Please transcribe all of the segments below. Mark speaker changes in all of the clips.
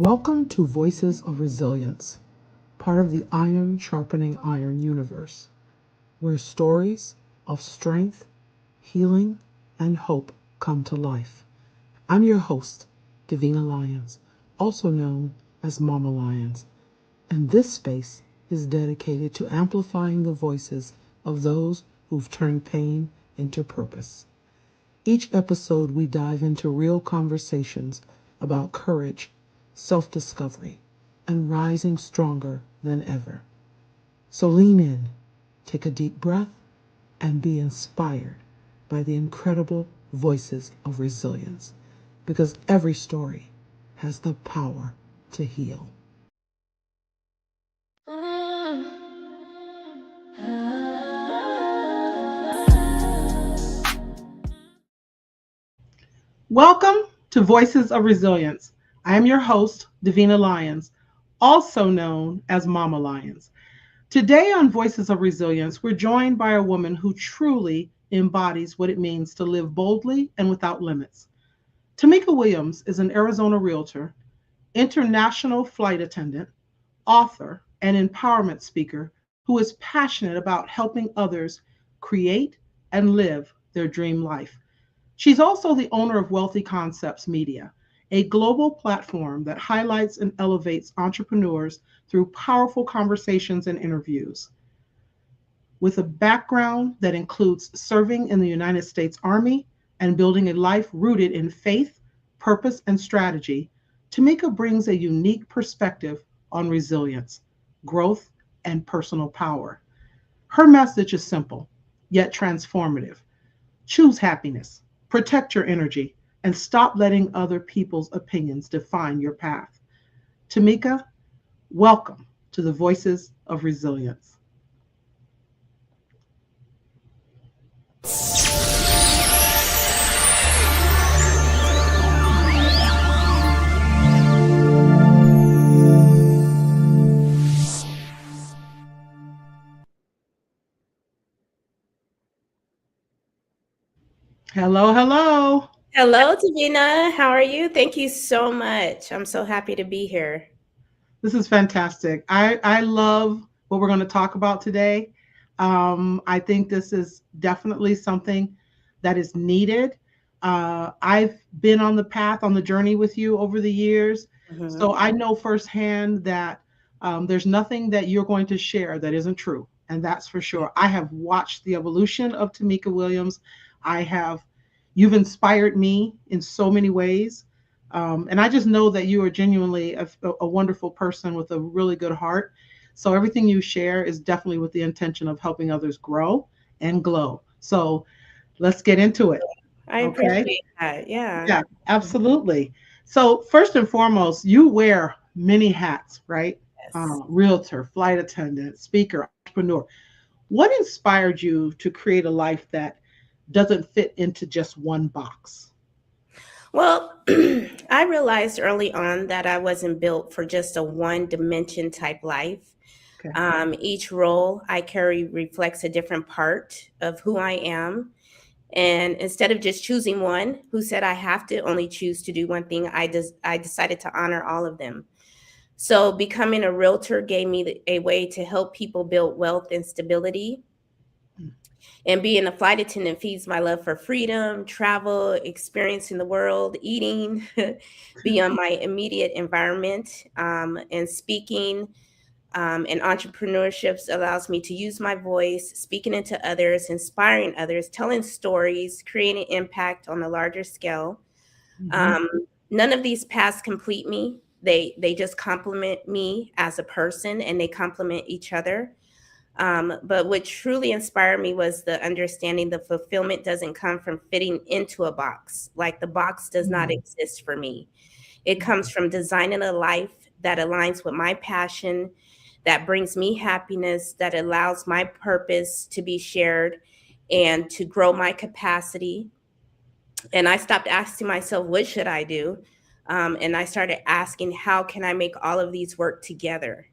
Speaker 1: Welcome to Voices of Resilience, part of the Iron Sharpening Iron universe, where stories of strength, healing, and hope come to life. I'm your host, Davina Lyons, also known as Mama Lyons, and this space is dedicated to amplifying the voices of those who've turned pain into purpose. Each episode, we dive into real conversations about courage, self discovery, and rising stronger than ever. So lean in, take a deep breath, and be inspired by the incredible voices of resilience, because every story has the power to heal. Welcome to Voices of Resilience. I am your host, Davina Lyons, also known as Mama Lyons. Today on Voices of Resilience, we're joined by a woman who truly embodies what it means to live boldly and without limits. Tamika Williams is an Arizona realtor, international flight attendant, author, and empowerment speaker who is passionate about helping others create and live their dream life. She's also the owner of Wealthy Concepts Media, a global platform that highlights and elevates entrepreneurs through powerful conversations and interviews. With a background that includes serving in the United States Army and building a life rooted in faith, purpose, and strategy, Tamika brings a unique perspective on resilience, growth, and personal power. Her message is simple, yet transformative. Choose happiness, protect your energy, and stop letting other people's opinions define your path. Tamika, welcome to the Voices of Resilience. Hello, hello.
Speaker 2: Hello, Davina. How are you? Thank you so much. I'm so happy to be here.
Speaker 1: This is fantastic. I love what we're going to talk about today. I think this is definitely something that is needed. I've been on the path, on the journey with you over the years. So
Speaker 2: Mhm.
Speaker 1: I know firsthand that there's nothing that you're going to share that isn't true. And that's for sure. I have watched the evolution of Tamika Williams. I have, you've inspired me in so many ways. And I just know that you are genuinely a wonderful person with a really good heart. So everything you share is definitely with the intention of helping others grow and glow. So let's get into it.
Speaker 2: I
Speaker 1: Okay.
Speaker 2: appreciate that. Yeah.
Speaker 1: Yeah, absolutely. So first and foremost, you wear many hats, right?
Speaker 2: Yes.
Speaker 1: Realtor, flight attendant, speaker, entrepreneur. What inspired you to create a life that doesn't fit into just one box?
Speaker 2: Well, I realized early on that I wasn't built for just a one dimension type life.
Speaker 1: Okay.
Speaker 2: Each role I carry reflects a different part of who I am. And instead of just choosing one, who said I have to only choose to do one thing, I decided to honor all of them. So becoming a realtor gave me a way to help people build wealth and stability. And being a flight attendant feeds my love for freedom, travel, experiencing the world, eating beyond my immediate environment, and speaking and entrepreneurships allows me to use my voice, speaking into others, inspiring others, telling stories, creating impact on a larger scale.
Speaker 1: Mm-hmm.
Speaker 2: Um, None of these paths complete me. They just complement me as a person, and they complement each other. But what truly inspired me was the understanding the fulfillment doesn't come from fitting into a box. Like the box does not exist for me. It comes from designing a life that aligns with my passion, that brings me happiness, that allows my purpose to be shared and to grow my capacity. And I stopped asking myself, what should I do? And I started asking, how can I make all of these work together?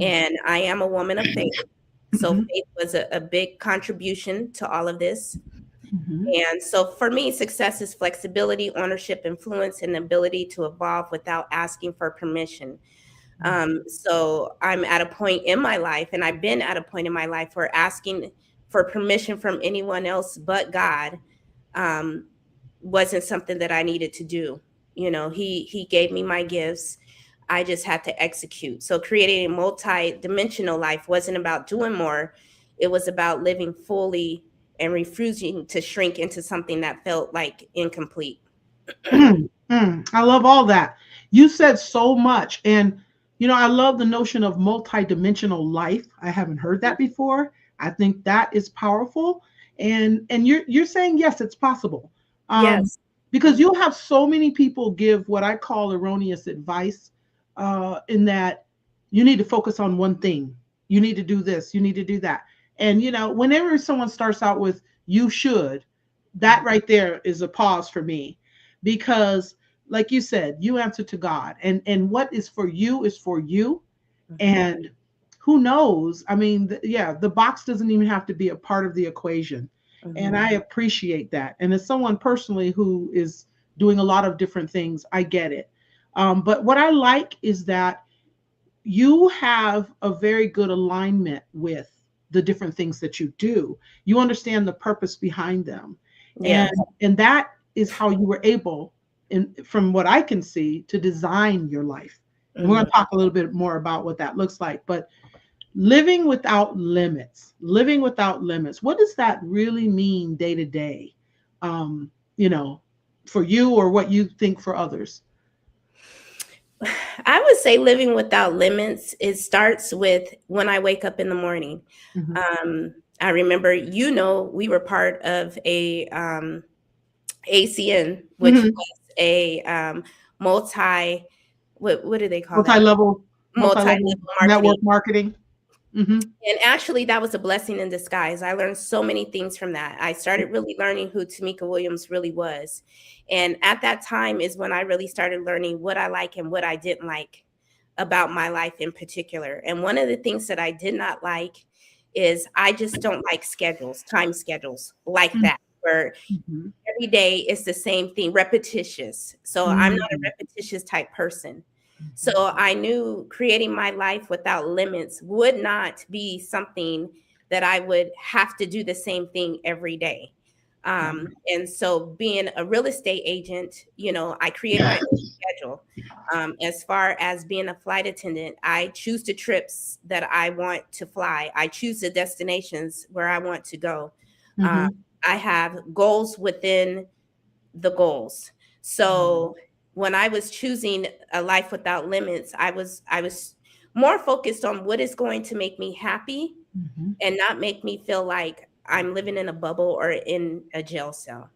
Speaker 2: And I am a woman of faith. So
Speaker 1: Mm-hmm.
Speaker 2: faith was a big contribution to all of this.
Speaker 1: Mhm.
Speaker 2: And so for me, success is flexibility, ownership, influence, and ability to evolve without asking for permission. So I'm at a point in my life, and I've been at a point in my life where asking for permission from anyone else but God um, wasn't something that I needed to do. He gave me my gifts. I just had to execute. So creating a multi-dimensional life wasn't about doing more. It was about living fully and refusing to shrink into something that felt like incomplete.
Speaker 1: I love all that. You said so much. And, I love the notion of multidimensional life. I haven't heard that before. I think that is powerful. And you're saying, yes, it's possible. Um,
Speaker 2: Yes.
Speaker 1: because you'll have so many people give what I call erroneous advice, in that you need to focus on one thing. You need to do this, you need to do that. And, whenever someone starts out with, you should, that right there is a pause for me, because like you said, you answer to God, and what is for you is for you.
Speaker 2: Mhm.
Speaker 1: And who knows, I mean, yeah, the box doesn't even have to be a part of the equation. And
Speaker 2: Mhm.
Speaker 1: I appreciate that. And as someone personally who is doing a lot of different things, I get it. But what I like is that you have a very good alignment with the different things that you do. You understand the purpose behind them. and
Speaker 2: Yes.
Speaker 1: and that is how you were able, from what I can see, to design your life. And we're going
Speaker 2: Mhm.
Speaker 1: to talk a little bit more about what that looks like. But living without limits, what does that really mean day to day, um you know for you, or what you think for others?
Speaker 2: I would say living without limits, it starts with when I wake up in the morning.
Speaker 1: Hmm.
Speaker 2: I remember, we were part of a ACN, which
Speaker 1: Hmm.
Speaker 2: was a multi, what do they call that?
Speaker 1: multi-level multi-level
Speaker 2: Multi-level marketing.
Speaker 1: network marketing. Hmm.
Speaker 2: And actually, that was a blessing in disguise. I learned so many things from that. I started really learning who Tamika Williams really was. And at that time is when I really started learning what I like and what I didn't like about my life in particular. And one of the things that I did not like is I just don't like schedules, time schedules like that, where
Speaker 1: Hmm.
Speaker 2: every day is the same thing, repetitious. So I'm not a
Speaker 1: Hmm.
Speaker 2: repetitious type person. So I knew creating my life without limits would not be something that I would have to do the same thing every day. And so being a real estate agent, I create my own schedule. As far as being a flight attendant, I choose the trips that I want to fly. I choose the destinations where I want to go. Um,
Speaker 1: Hmm.
Speaker 2: I have goals within the goals. So when I was choosing a life without limits, I was more focused on what is going to make me happy
Speaker 1: Hmm.
Speaker 2: and not make me feel like I'm living in a bubble or in a jail cell.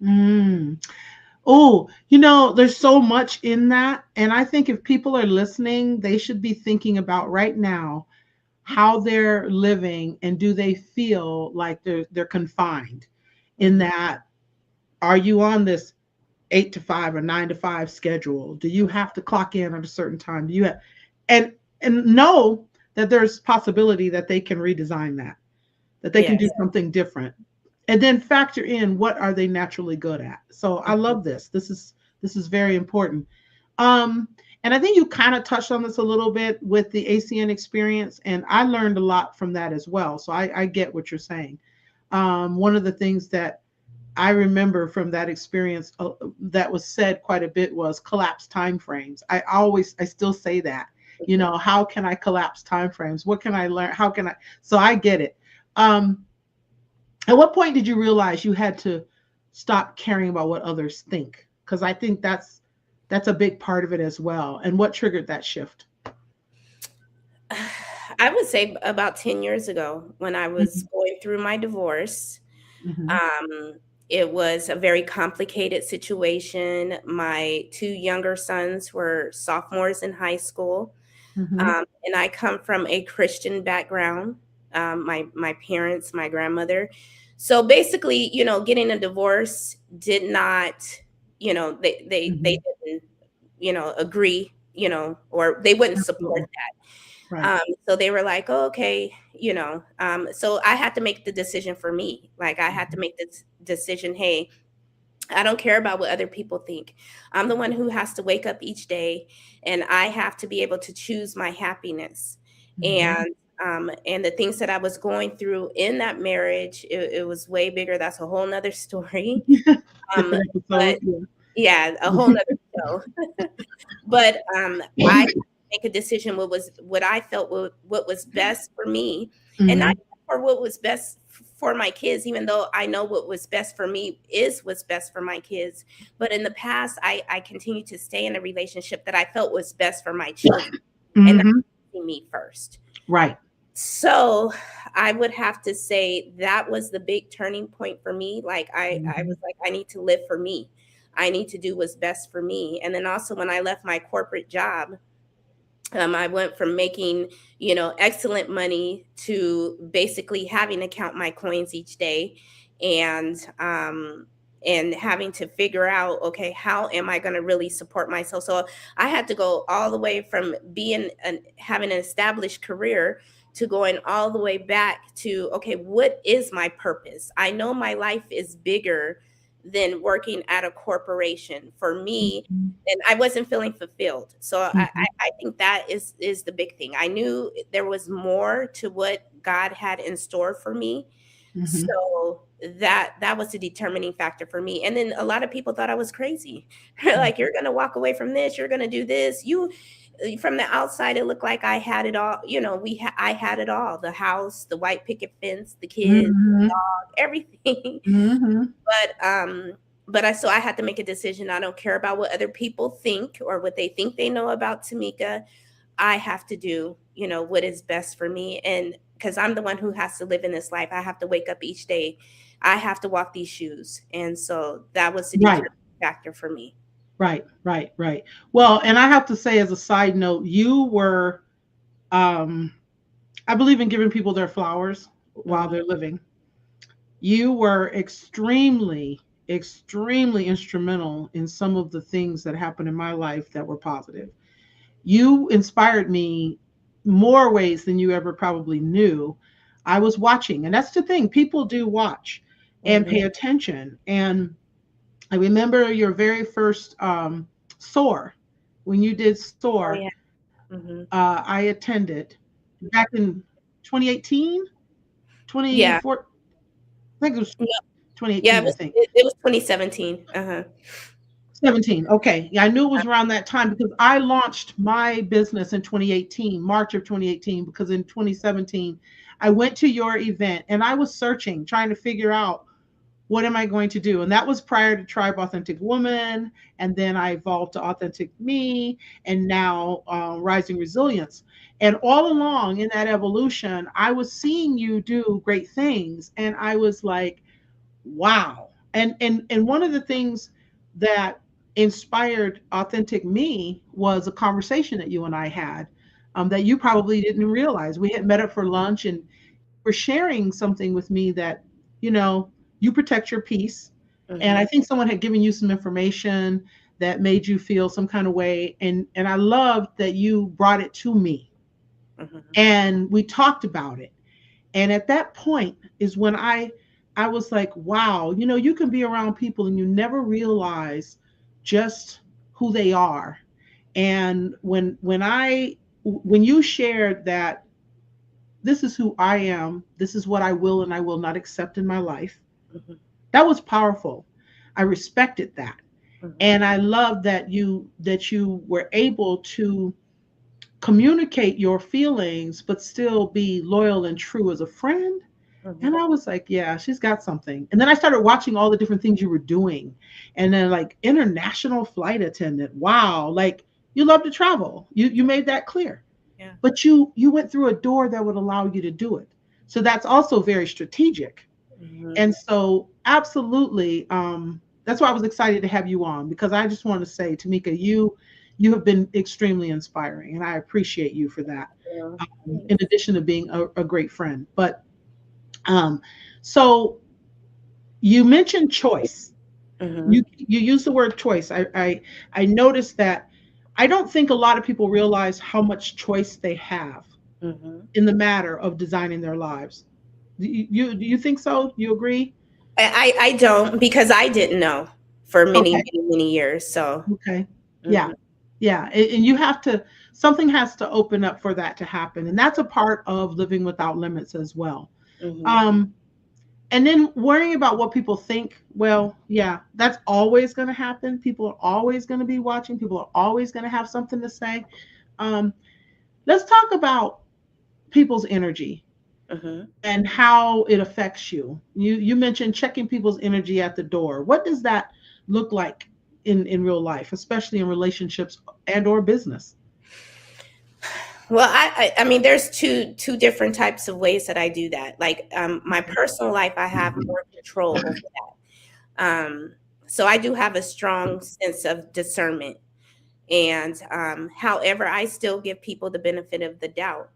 Speaker 1: Mm. Oh, there's so much in that. And I think if people are listening, they should be thinking about right now how they're living, and do they feel like they're confined in
Speaker 2: Mhm.
Speaker 1: that. Are you on this 8 to 5 or 9 to 5 schedule? Do you have to clock in at a certain time? Do you have, and know that there's possibility that they can redesign that they can do
Speaker 2: Yes.
Speaker 1: something different, and then factor in what are they naturally good at. So I
Speaker 2: Mhm.
Speaker 1: love this. This is very important. um and I think you kind of touched on this a little bit with the ACN experience, and I learned a lot from that as well. So I get what you're saying. One of the things that I remember from that experience, that was said quite a bit, was collapse timeframes. I still say that. How can I collapse timeframes? What can I learn? How can I? So I get it. Um, at what point did you realize you had to stop caring about what others think? Because I think that's a big part of it as well. And what triggered that shift?
Speaker 2: I would say about 10 years ago when I was
Speaker 1: Hmm.
Speaker 2: going through my divorce.
Speaker 1: Hmm.
Speaker 2: Um, it was a very complicated situation. My two younger sons were sophomores in high school,
Speaker 1: Hmm.
Speaker 2: and I come from a Christian background. My parents, my grandmother. So basically, getting a divorce did not, they
Speaker 1: Hmm.
Speaker 2: didn't, agree or they wouldn't support
Speaker 1: Absolutely.
Speaker 2: that.
Speaker 1: Right.
Speaker 2: So they were like, oh, okay, so I had to make the decision for me. Like I had to
Speaker 1: Mhm.
Speaker 2: make this decision. Hey, I don't care about what other people think. I'm the one who has to wake up each day, and I have to be able to choose my happiness.
Speaker 1: Mhm.
Speaker 2: And the things that I was going through in that marriage, it was way bigger. That's a whole nother story.
Speaker 1: Different
Speaker 2: But
Speaker 1: episode. Yeah.
Speaker 2: yeah, a whole nother show. But I had to make a decision what I felt what was best for me, and not
Speaker 1: Mhm.
Speaker 2: for what was best for my kids, even though I know what was best for me is what's best for my kids. But in the past, I continued to stay in a relationship that I felt was best for my children and not
Speaker 1: Mhm.
Speaker 2: me first.
Speaker 1: Right.
Speaker 2: So I would have to say that was the big turning point for me. Like I
Speaker 1: Mhm.
Speaker 2: was like, I need to live for me. I need to do what's best for me. And then also when I left my corporate job, I went from making, excellent money to basically having to count my coins each day, and having to figure out, okay, how am I going to really support myself? So I had to go all the way from having an established career to going all the way back to, okay, what is my purpose? I know my life is bigger than working at a corporation for me,
Speaker 1: Mhm.
Speaker 2: and I wasn't feeling fulfilled. So
Speaker 1: Mhm.
Speaker 2: I think that is the big thing. I knew there was more to what God had in store for me.
Speaker 1: Mhm.
Speaker 2: So that was the determining factor for me. And then a lot of people thought I was crazy. Like, you're gonna walk away from this, you're gonna do this. From the outside, it looked like I had it all. I had it all: the house, the white picket fence, the kids,
Speaker 1: Mhm.
Speaker 2: everything.
Speaker 1: Mhm.
Speaker 2: But I had to make a decision. I don't care about what other people think or what they think they know about Tamika. I have to do, what is best for me. And because I'm the one who has to live in this life, I have to wake up each day. I have to walk these shoes. And so that was the
Speaker 1: Right.
Speaker 2: determining factor for me.
Speaker 1: Right. Right. Right. Well, and I have to say, as a side note, you were. Um, I believe in giving people their flowers while
Speaker 2: Mhm.
Speaker 1: they're living. You were extremely, extremely instrumental in some of the things that happened in my life that were positive. You inspired me more ways than you ever probably knew. I was watching, and that's the thing. People do watch and
Speaker 2: Mhm.
Speaker 1: pay attention. And I remember your very first SOAR, when you did
Speaker 2: Oh
Speaker 1: SOAR.
Speaker 2: yeah. Mhm.
Speaker 1: I attended back in 2018,
Speaker 2: Yeah.
Speaker 1: 24. I think it was
Speaker 2: Yeah. Yeah. It
Speaker 1: 2018. I
Speaker 2: was
Speaker 1: think
Speaker 2: it, it was 2017. Uh-huh.
Speaker 1: 17. Okay, yeah, I knew it was around that time because I launched my business in 2018, March of 2018. Because in 2017, I went to your event and I was searching, trying to figure out what am I going to do? And that was prior to Tribe Authentic Woman. And then I evolved to Authentic Me, and now Rising Resilience. And all along in that evolution, I was seeing you do great things. And I was like, wow. And one of the things that inspired Authentic Me was a conversation that you and I had, that you probably didn't realize. We had met up for lunch, and you were sharing something with me that, you know, you protect your peace. And I
Speaker 2: Mhm.
Speaker 1: think someone had given you some information that made you feel some kind of way. And I loved that you brought it to me
Speaker 2: Mhm.
Speaker 1: and we talked about it. And at that point is when I was like, wow, you know, you can be around people and you never realize just who they are. And when you shared that this is who I am, this is what I will and I will not accept in my life,
Speaker 2: Mhm.
Speaker 1: that was powerful. I respected that.
Speaker 2: Mhm.
Speaker 1: And I love that you were able to communicate your feelings but still be loyal and true as a friend. And
Speaker 2: Mhm.
Speaker 1: I was like, yeah, she's got something. And then I started watching all the different things you were doing. And then, like, international flight attendant. Wow. Like, you love to travel. You made that clear.
Speaker 2: Yeah.
Speaker 1: But you went through a door that would allow you to do it. So that's also very strategic.
Speaker 2: Mhm.
Speaker 1: And so absolutely, that's why I was excited to have you on, because I just want to say, Tamika, you have been extremely inspiring, and I appreciate you for that.
Speaker 2: So,
Speaker 1: In
Speaker 2: thanks.
Speaker 1: addition to being a great friend. But um, so you mentioned choice.
Speaker 2: Mhm.
Speaker 1: You use the word choice. I noticed that I don't think a lot of people realize how much choice they have
Speaker 2: Mhm.
Speaker 1: in the matter of designing their lives. Do you think so? You agree?
Speaker 2: I don't, because I didn't know for many,
Speaker 1: Okay.
Speaker 2: many, many years. So,
Speaker 1: Okay. Yeah.
Speaker 2: mhm,
Speaker 1: Yeah. And you have to, something has to open up for that to happen. And that's a part of living without limits as well.
Speaker 2: mhm,
Speaker 1: Um, and then worrying about what people think, well, yeah, that's always going to happen. People are always going to be watching. People are always going to have something to say. Um, let's talk about people's energy
Speaker 2: mhm.
Speaker 1: and how it affects you. You mentioned checking people's energy at the door. What does that look like in real life, especially in relationships and or business?
Speaker 2: Well, I mean, there's two different types of ways that I do that. Like, my personal life, I have more control over that. So I do have a strong sense of discernment, and however, I still give people the benefit of the doubt.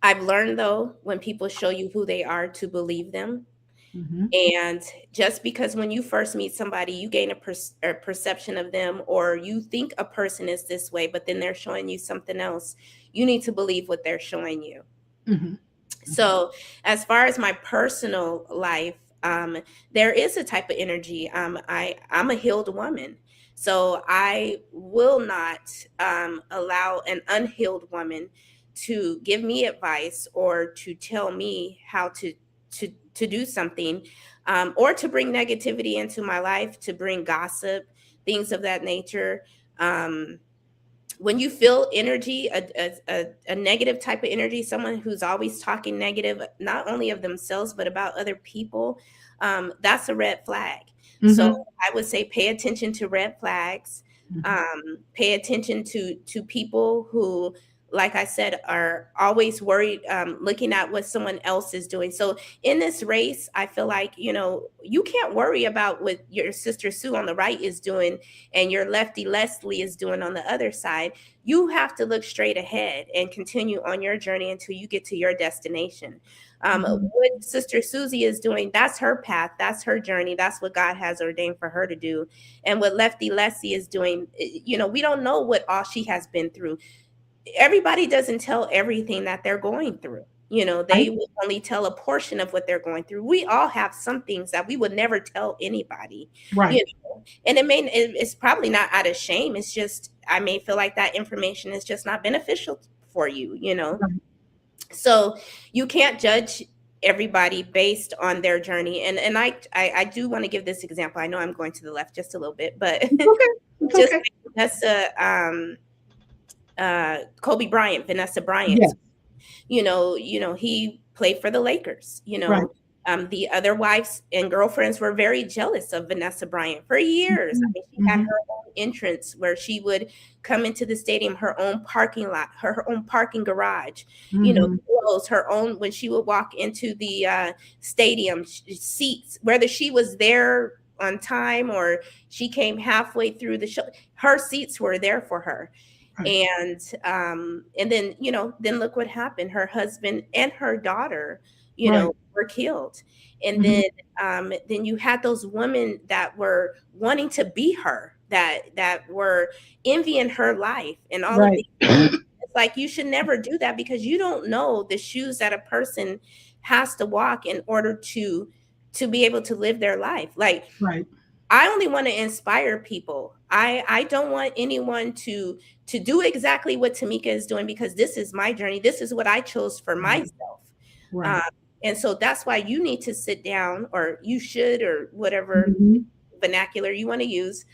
Speaker 2: I've learned, though, when people show you who they are, to believe them.
Speaker 1: Hmm.
Speaker 2: And just because when you first meet somebody, you gain a perception of them, or you think a person is this way, but then they're showing you something else, you need to believe what they're showing you.
Speaker 1: Hmm. Hmm.
Speaker 2: So, as far as my personal life, there is a type of energy. I'm a healed woman, so I will not allow an unhealed woman to give me advice or to tell me how to do something, or to bring negativity into my life, to bring gossip, things of that nature. Um, when you feel energy, a negative type of energy, someone who's always talking negative, not only of themselves, but about other people, that's a red flag. So
Speaker 1: Hmm.
Speaker 2: I would say pay attention to red flags. Pay attention to people who, like I said, are always worried, looking at what someone else is doing. So in this race, I feel like, you can't worry about what your sister Sue on the right is doing and your lefty Leslie is doing on the other side. You have to look straight ahead and continue on your journey until you get to your destination.
Speaker 1: Hmm.
Speaker 2: What Sister Susie is doing, that's her path, that's her journey, that's what God has ordained for her to do. And what Lefty Leslie is doing, we don't know what all she has been through. Everybody doesn't tell everything that they're going through.
Speaker 1: Right.
Speaker 2: They will only tell a portion of what they're going through. We all have some things that we would never tell anybody, you
Speaker 1: Right.
Speaker 2: and it's probably not out of shame. It's just, I may feel like that information is just not beneficial for you.
Speaker 1: Right.
Speaker 2: So you can't judge everybody based on their journey. And I do want to give this example. I know I'm going to the left just a little bit, but
Speaker 1: It's okay. It's
Speaker 2: just
Speaker 1: okay.
Speaker 2: like Kobe Bryant, Vanessa Bryant.
Speaker 1: Yes.
Speaker 2: He played for the Lakers.
Speaker 1: Right.
Speaker 2: The other wives and girlfriends were very jealous of Vanessa Bryant for years. I
Speaker 1: Hmm.
Speaker 2: mean, she had
Speaker 1: Hmm.
Speaker 2: her own entrance where she would come into the stadium, her own parking lot, her own parking garage,
Speaker 1: Hmm.
Speaker 2: clothes, her own, when she would walk into the stadium, seats, whether she was there on time or she came halfway through the show, her seats were there for her.
Speaker 1: Right.
Speaker 2: And then then look what happened. Her husband and her daughter
Speaker 1: Right.
Speaker 2: were killed. And
Speaker 1: Hmm.
Speaker 2: then you had those women that were wanting to be her, that were envying her life and all of
Speaker 1: Right.
Speaker 2: these. It's like, you should never do that, because you don't know the shoes that a person has to walk in order to be able to live their life. Like,
Speaker 1: Right.
Speaker 2: I only want to inspire people. I don't want anyone to do exactly what Tamika is doing, because this is my journey. This is what I chose for
Speaker 1: Right.
Speaker 2: myself. Um,
Speaker 1: Right.
Speaker 2: and so that's why you need to sit down, or you should, or whatever
Speaker 1: Hmm.
Speaker 2: vernacular you want to use.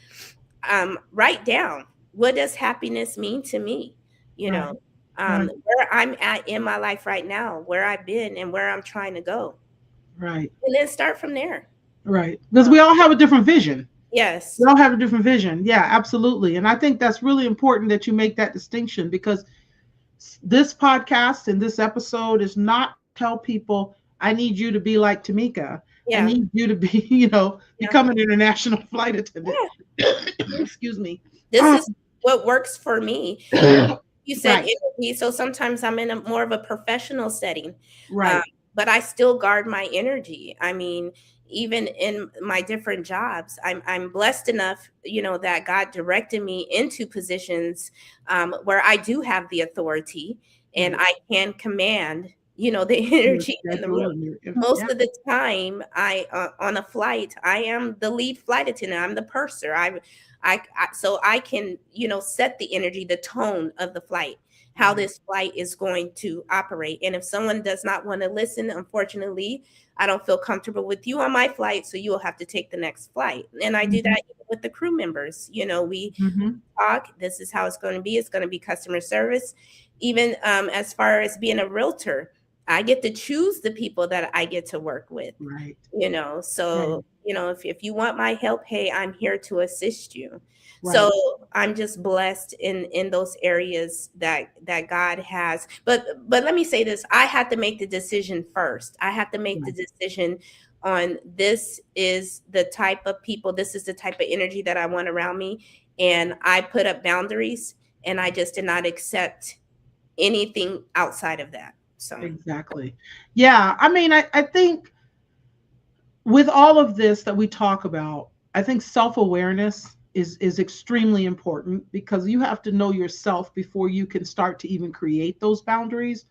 Speaker 2: Write down, what does happiness mean to me? You
Speaker 1: Right.
Speaker 2: know,
Speaker 1: Right.
Speaker 2: where I'm at in my life right now, where I've been, and where I'm trying to go,
Speaker 1: Right.
Speaker 2: and then start from there.
Speaker 1: Right. Because
Speaker 2: Um,
Speaker 1: we all have a different vision. We
Speaker 2: yes.
Speaker 1: all have a different vision. Yeah, absolutely. And I think that's really important that you make that distinction, because this podcast and this episode is not to tell people, I need you to be like Tamika. I
Speaker 2: Yeah.
Speaker 1: need you to be,
Speaker 2: Yeah.
Speaker 1: become an international flight attendant.
Speaker 2: Yeah.
Speaker 1: Excuse me.
Speaker 2: This
Speaker 1: Um,
Speaker 2: is what works for me. You said
Speaker 1: right.
Speaker 2: energy, so sometimes I'm in a more of a professional setting, um,
Speaker 1: Right.
Speaker 2: but I still guard my energy. I mean, even in my different jobs, I'm blessed enough, that God directed me into positions where I do have the authority and
Speaker 1: Right.
Speaker 2: I can command, the
Speaker 1: Your
Speaker 2: energy in the room.
Speaker 1: schedule and
Speaker 2: Most
Speaker 1: yeah.
Speaker 2: of the time, I on a flight, I am the lead flight attendant. I'm the purser. So I can, set the energy, the tone of the flight, how
Speaker 1: Right.
Speaker 2: this flight is going to operate. And if someone does not want to listen, unfortunately, I don't feel comfortable with you on my flight, so you will have to take the next flight. And I do
Speaker 1: Hmm.
Speaker 2: that even with the crew members. We
Speaker 1: Hmm.
Speaker 2: talk. This is how it's going to be. It's going to be customer service. Even as far as being a realtor, I get to choose the people that I get to work with.
Speaker 1: Right.
Speaker 2: So
Speaker 1: Right.
Speaker 2: if you want my help, hey, I'm here to assist you. So
Speaker 1: Right.
Speaker 2: I'm just blessed in those areas that God has. But let me say this: I had to make the decision first. I had to make the
Speaker 1: Right.
Speaker 2: decision on, this is the type of people, this is the type of energy that I want around me, and I put up boundaries, and I just did not accept anything outside of that. So.
Speaker 1: Exactly. Yeah. I mean, I think with all of this that we talk about, I think self-awareness is extremely important because you have to know yourself before you can start to even create those boundaries.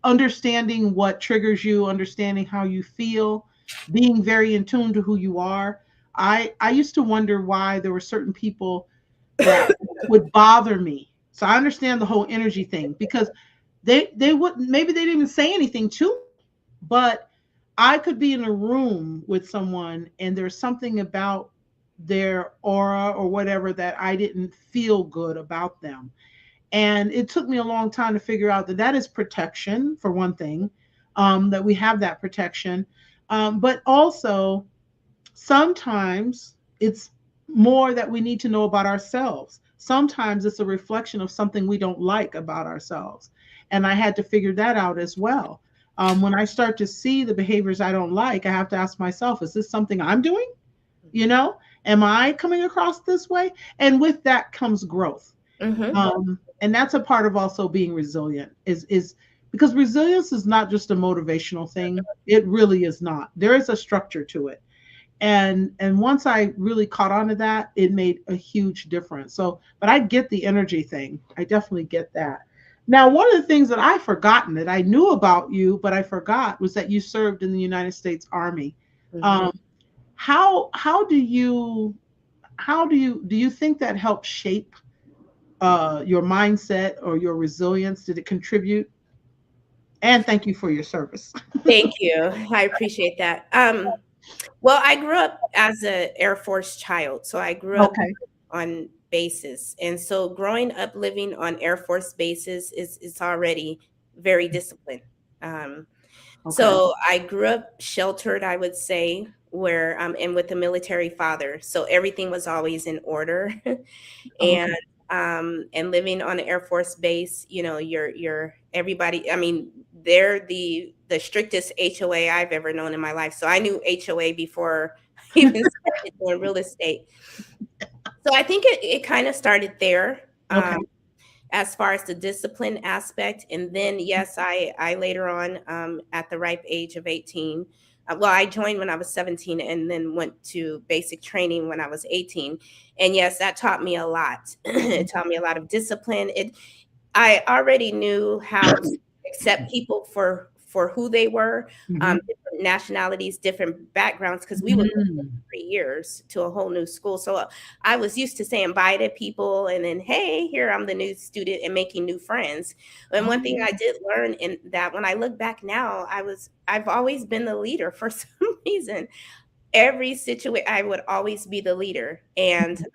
Speaker 1: Understanding what triggers you, understanding how you feel, being very in tune to who you are. I used to wonder why there were certain people that would bother me. So I understand the whole energy thing because they wouldn't, maybe they didn't even say anything to me, but I could be in a room with someone and there's something about their aura or whatever that I didn't feel good about them. And it took me a long time to figure out that that is protection, for one thing, that we have that protection. But also, sometimes it's more that we need to know about ourselves. Sometimes it's a reflection of something we don't like about ourselves. And I had to figure that out as well. When I start to see the behaviors I don't like, I have to ask myself, is this something I'm doing? You know, am I coming across this way? And with that comes growth.
Speaker 2: Mm-hmm.
Speaker 1: And that's a part of also being resilient is because resilience is not just a motivational thing. It really is not. There is a structure to it. And once I really caught on to that, it made a huge difference. So, but I get the energy thing. I definitely get that. Now, one of the things that I've forgotten that I knew about you, but I forgot was that you served in the United States Army.
Speaker 2: Mm-hmm.
Speaker 1: Um, how do you think that helped shape your mindset or your resilience? Did it contribute? And thank you for your service.
Speaker 2: Thank you. I appreciate that. Well, I grew up as an Air Force child, so I grew up
Speaker 1: Okay.
Speaker 2: on bases, and so growing up living on Air Force bases is already very disciplined. Um,
Speaker 1: Okay.
Speaker 2: so I grew up sheltered, I would say, where and with a military father, so everything was always in order. and
Speaker 1: Okay.
Speaker 2: and living on an Air Force base, you're everybody. I mean, they're the strictest HOA I've ever known in my life. So I knew HOA before I even started doing real estate. So I think it kind of started there.
Speaker 1: Okay.
Speaker 2: As far as the discipline aspect, and then yes, I later on, at the ripe age of 18, well, I joined when I was 17 and then went to basic training when I was 18, and yes, that taught me a lot. It taught me a lot of discipline. I already knew how to accept people for who they were,
Speaker 1: Hmm.
Speaker 2: different nationalities, different backgrounds, because we would go for
Speaker 1: Hmm.
Speaker 2: 3 years to a whole new school. So I was used to saying bye to people, and then hey, here I'm the new student, and making new friends. And one thing I
Speaker 1: Oh,
Speaker 2: did learn in that, when I look back now, I've always been the leader for some reason. Every situation, I would always be the leader, and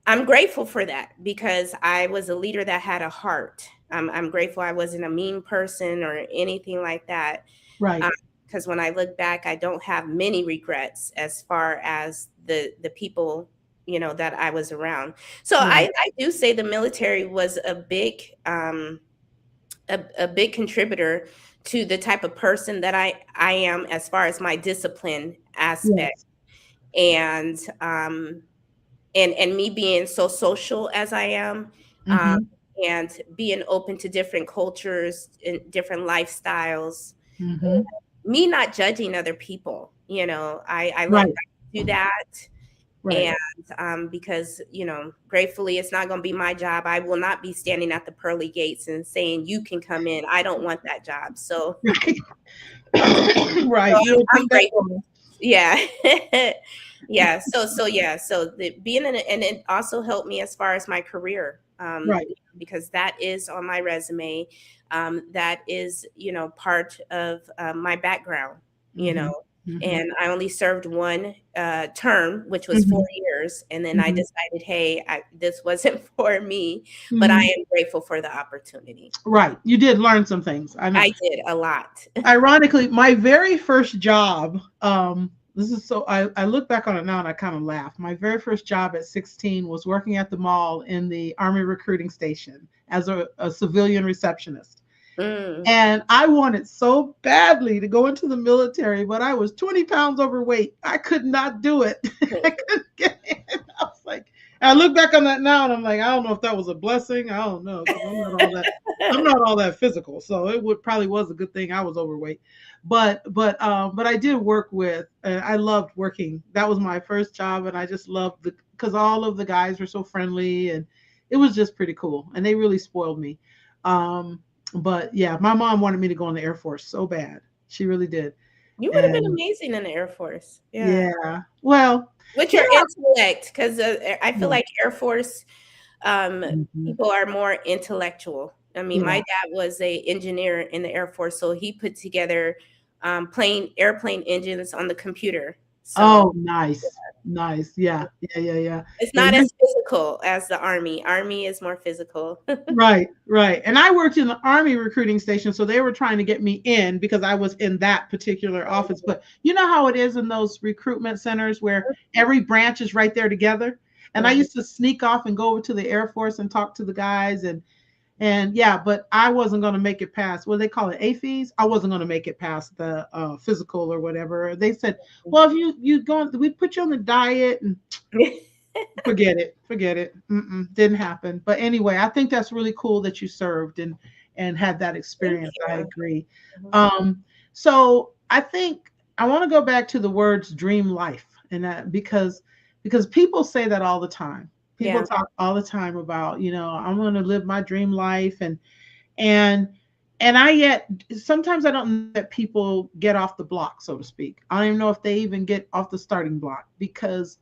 Speaker 2: I'm grateful for that because I was a leader that had a heart. I'm grateful I wasn't a mean person or anything like that.
Speaker 1: right.
Speaker 2: Because when I look back, I don't have many regrets as far as the people, that I was around. So
Speaker 1: Right.
Speaker 2: I do say the military was a big contributor to the type of person that I am, as far as my discipline aspect,
Speaker 1: Yes.
Speaker 2: and and me being so social as I am, um,
Speaker 1: Hmm.
Speaker 2: and being open to different cultures and different lifestyles.
Speaker 1: Hmm.
Speaker 2: me not judging other people. I learned
Speaker 1: Right.
Speaker 2: not to do that.
Speaker 1: Right.
Speaker 2: And because, gratefully, it's not going to be my job. I will not be standing at the pearly gates and saying, you can come in. I don't want that job. So,
Speaker 1: Right.
Speaker 2: so
Speaker 1: Right. You don't
Speaker 2: I'm
Speaker 1: take that
Speaker 2: grateful.
Speaker 1: role.
Speaker 2: Yeah. Yeah. So yeah. So being in it, and it also helped me as far as my career,
Speaker 1: Right.
Speaker 2: because that is on my resume. That is, part of my background, you
Speaker 1: Hmm.
Speaker 2: know,
Speaker 1: Hmm.
Speaker 2: and I only served one term, which was
Speaker 1: Hmm.
Speaker 2: 4 years. And then I
Speaker 1: Hmm.
Speaker 2: decided, hey, this wasn't for me, but I
Speaker 1: Hmm.
Speaker 2: am grateful for the opportunity.
Speaker 1: Right. You did learn some things. I know.
Speaker 2: I did a lot.
Speaker 1: Ironically, my very first job, this is so I look back on it now and I kind of laugh. My very first job at 16 was working at the mall in the Army recruiting station as a civilian receptionist.
Speaker 2: Mm.
Speaker 1: And I wanted so badly to go into the military, but I was 20 pounds overweight. I could not do it. I couldn't get in. I was like, I look back on that now and I'm like, I don't know if that was a blessing. I don't know because I'm not all that physical. So it would probably was a good thing I was overweight. But I did work with. I loved working. That was my first job, and I just loved because all of the guys were so friendly, and it was just pretty cool. And they really spoiled me. Um, but yeah, my mom wanted me to go in the Air Force so bad. She really did.
Speaker 2: You would have been
Speaker 1: And
Speaker 2: amazing in the Air Force. Yeah.
Speaker 1: yeah, well,
Speaker 2: With
Speaker 1: you
Speaker 2: your intellect, because I feel
Speaker 1: know,
Speaker 2: like Air Force
Speaker 1: mhm,
Speaker 2: people are more intellectual. I mean, my
Speaker 1: yeah.
Speaker 2: dad was a engineer in the Air Force, so he put together airplane engines on the computer. So
Speaker 1: Oh, nice, nice. Yeah, yeah, yeah, yeah.
Speaker 2: it's
Speaker 1: Yeah,
Speaker 2: not as physical as the Army. Army is more physical.
Speaker 1: right, right. And I worked in the Army recruiting station, so they were trying to get me in because I was in that particular office. But you know how it is in those recruitment centers where every branch is right there together. And I
Speaker 2: Mhm.
Speaker 1: used to sneak off and go over to the Air Force and talk to the guys and yeah, but I wasn't going to make it past what they call it AFES. I wasn't going to make it past the physical or whatever. They said, well, if you go, we put you on the diet and forget it. Mm-mm, didn't happen. But anyway, I think that's really cool that you served and had that
Speaker 2: Thank
Speaker 1: experience. I
Speaker 2: you.
Speaker 1: agree.
Speaker 2: Mhm.
Speaker 1: So I think I want to go back to the words dream life, and that because people say that all the time. People
Speaker 2: Yeah.
Speaker 1: talk all the time about, I'm going to live my dream life and and I yet sometimes I don't know that people get off the block, so to speak. I don't even know if they even get off the starting block because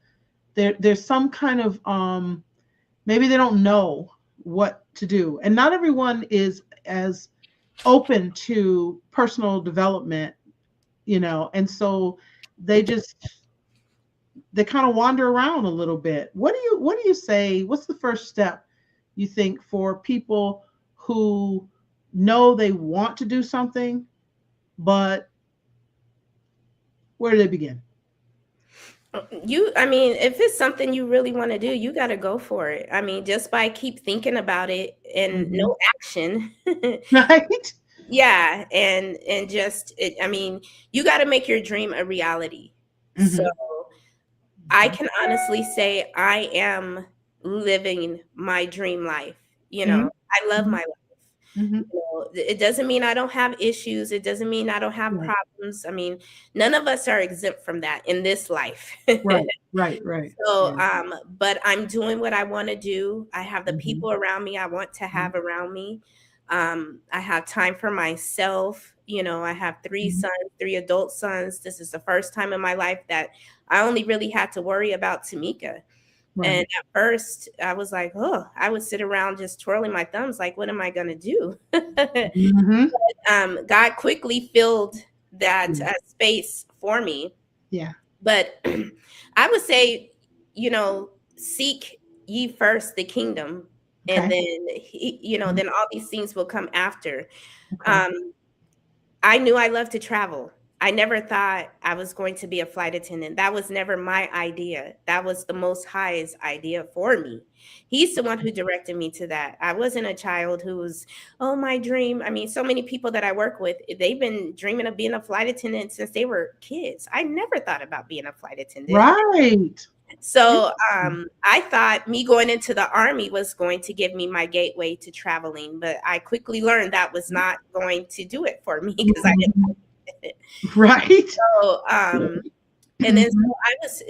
Speaker 1: there's some kind of maybe they don't know what to do, and not everyone is as open to personal development, and so they just they kind of wander around a little bit. What do you say, what's the first step you think for people who know they want to do something, but where do they begin?
Speaker 2: I mean, if it's something you really want to do, you got to go for it. I mean, just by keep thinking about it and
Speaker 1: Hmm.
Speaker 2: no action.
Speaker 1: Right.
Speaker 2: Yeah, and just I mean, you got to make your dream a reality. So
Speaker 1: Hmm.
Speaker 2: I
Speaker 1: Okay.
Speaker 2: can honestly say I am living my dream life.
Speaker 1: Hmm.
Speaker 2: I love my life.
Speaker 1: Hmm.
Speaker 2: It doesn't mean I don't have issues. It doesn't mean I don't have
Speaker 1: Right,
Speaker 2: problems. I mean, none of us are exempt from that in this life.
Speaker 1: right, right, right.
Speaker 2: So,
Speaker 1: Yeah.
Speaker 2: but I'm doing what I want to do. I have the
Speaker 1: Hmm.
Speaker 2: people around me I want to have around me. I have time for myself. I have three
Speaker 1: Hmm.
Speaker 2: sons, three adult sons. This is the first time in my life that I only really had to worry about Tamika. And
Speaker 1: Right.
Speaker 2: at first, I was like, oh, I would sit around just twirling my thumbs, like, what am I going to do?
Speaker 1: Hmm.
Speaker 2: God quickly filled that
Speaker 1: Yeah.
Speaker 2: space for me.
Speaker 1: Yeah.
Speaker 2: But I would say, seek ye first the kingdom, and
Speaker 1: Okay.
Speaker 2: then all these things will come after.
Speaker 1: Okay.
Speaker 2: Um, I knew I loved to travel. I never thought I was going to be a flight attendant. That was never my idea. That was the Most High's idea for me. He's the one who directed me to that. I wasn't a child who was, oh, my dream. I mean, so many people that I work with, they've been dreaming of being a flight attendant since they were kids. I never thought about being a flight attendant.
Speaker 1: Right.
Speaker 2: So
Speaker 1: Interesting.
Speaker 2: I thought me going into the Army was going to give me my gateway to traveling, but I quickly learned that was not going to do it for me because I didn't
Speaker 1: Mhm. Right.
Speaker 2: So, and then so I was,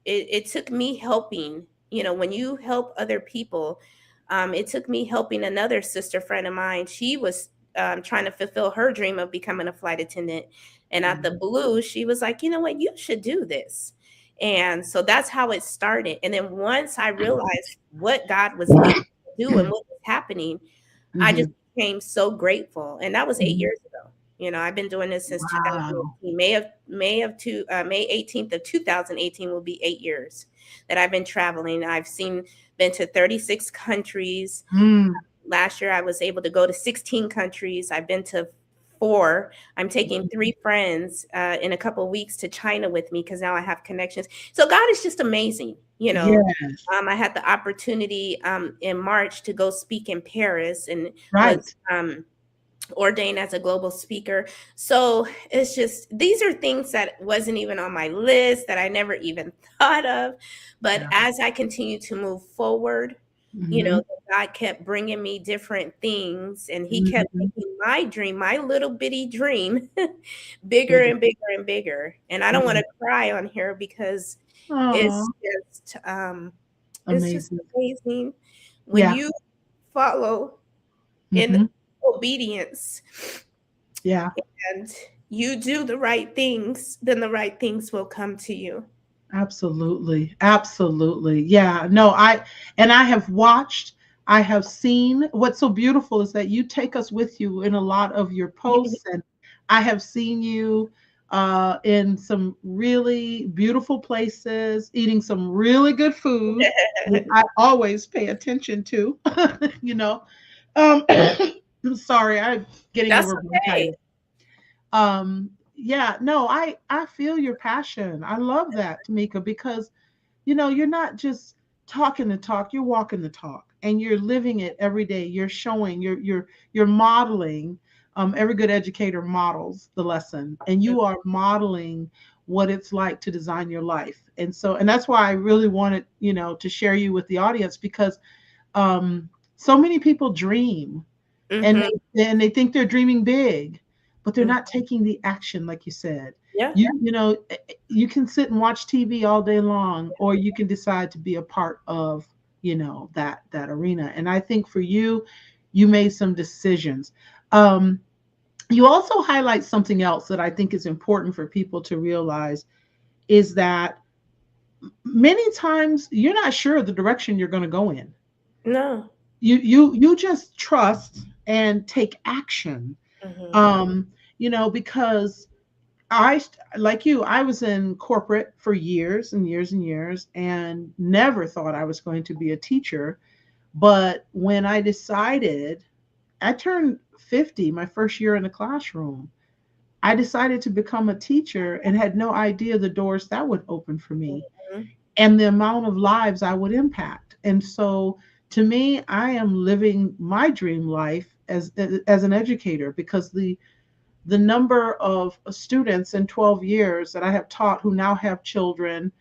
Speaker 2: it took me helping, when you help other people, it took me helping another sister friend of mine. She was trying to fulfill her dream of becoming a flight attendant. And at the Blue, she was like, you know what, you should do this. And so that's how it started. And then once I realized what God was able to do and what was happening, I just
Speaker 1: Mhm.
Speaker 2: became so grateful. And that was 8 years
Speaker 1: Mhm.
Speaker 2: ago. I've been doing this since
Speaker 1: Wow.
Speaker 2: 2018. May 18th of 2018 will be 8 years that I've been traveling. Been to 36 countries.
Speaker 1: Mm.
Speaker 2: Last year I was able to go to 16 countries. I've been to four. I'm taking three friends in a couple of weeks to China with me because now I have connections. So God is just amazing.
Speaker 1: Yes.
Speaker 2: I had the opportunity in March to go speak in Paris and was
Speaker 1: Right.
Speaker 2: ordained as a global speaker. So it's just, these are things that wasn't even on my list, that I never even thought of. But
Speaker 1: Yeah.
Speaker 2: as I continue to move forward,
Speaker 1: Mhm.
Speaker 2: God kept bringing me different things, and he kept
Speaker 1: Mhm.
Speaker 2: making my dream, my little bitty dream, bigger
Speaker 1: Big.
Speaker 2: and bigger and bigger. And I don't want
Speaker 1: Mm.
Speaker 2: to cry on here because
Speaker 1: Aw,
Speaker 2: it's just it's just
Speaker 1: amazing.
Speaker 2: amazing when
Speaker 1: Yeah.
Speaker 2: you follow in
Speaker 1: Mhm.
Speaker 2: obedience
Speaker 1: Yeah.
Speaker 2: and you do the right things, then the right things will come to you.
Speaker 1: Absolutely. Absolutely. Yeah. No, I have watched, I have seen. What's so beautiful is that you take us with you in a lot of your posts, and I have seen you in some really beautiful places, eating some really good food, which I always pay attention to. you know. I'm sorry, I'm getting
Speaker 2: That's
Speaker 1: over
Speaker 2: okay.
Speaker 1: bronchitis. Yeah, no, I feel your passion. I love that, Tamika, because you're not just talking the talk, you're walking the talk, and you're living it every day. You're showing, you're modeling. Every good educator models the lesson, and you are modeling what it's like to design your life. And that's why I really wanted, to share you with the audience, because so many people dream, and
Speaker 2: Mm-hmm.
Speaker 1: they think they're dreaming big, but they're not taking the action, like you said.
Speaker 2: Yeah.
Speaker 1: You can sit and watch TV all day long, or you can decide to be a part of that arena. And I think for you, you made some decisions. um, you also highlight something else that I think is important for people to realize, is that many times you're not sure of the direction you're going to go in.
Speaker 2: No.
Speaker 1: You just trust and take action.
Speaker 2: Mm-hmm.
Speaker 1: um because I, like you, I was in corporate for years and years and years, and never thought I was going to be a teacher. But when I decided, I turned 50 my first year in the classroom, I decided to become a teacher and had no idea the doors that would open for me
Speaker 2: Mm-hmm.
Speaker 1: and the amount of lives I would impact. And so, to me, I am living my dream life as an educator, because the number of students in 12 years that I have taught who now have children,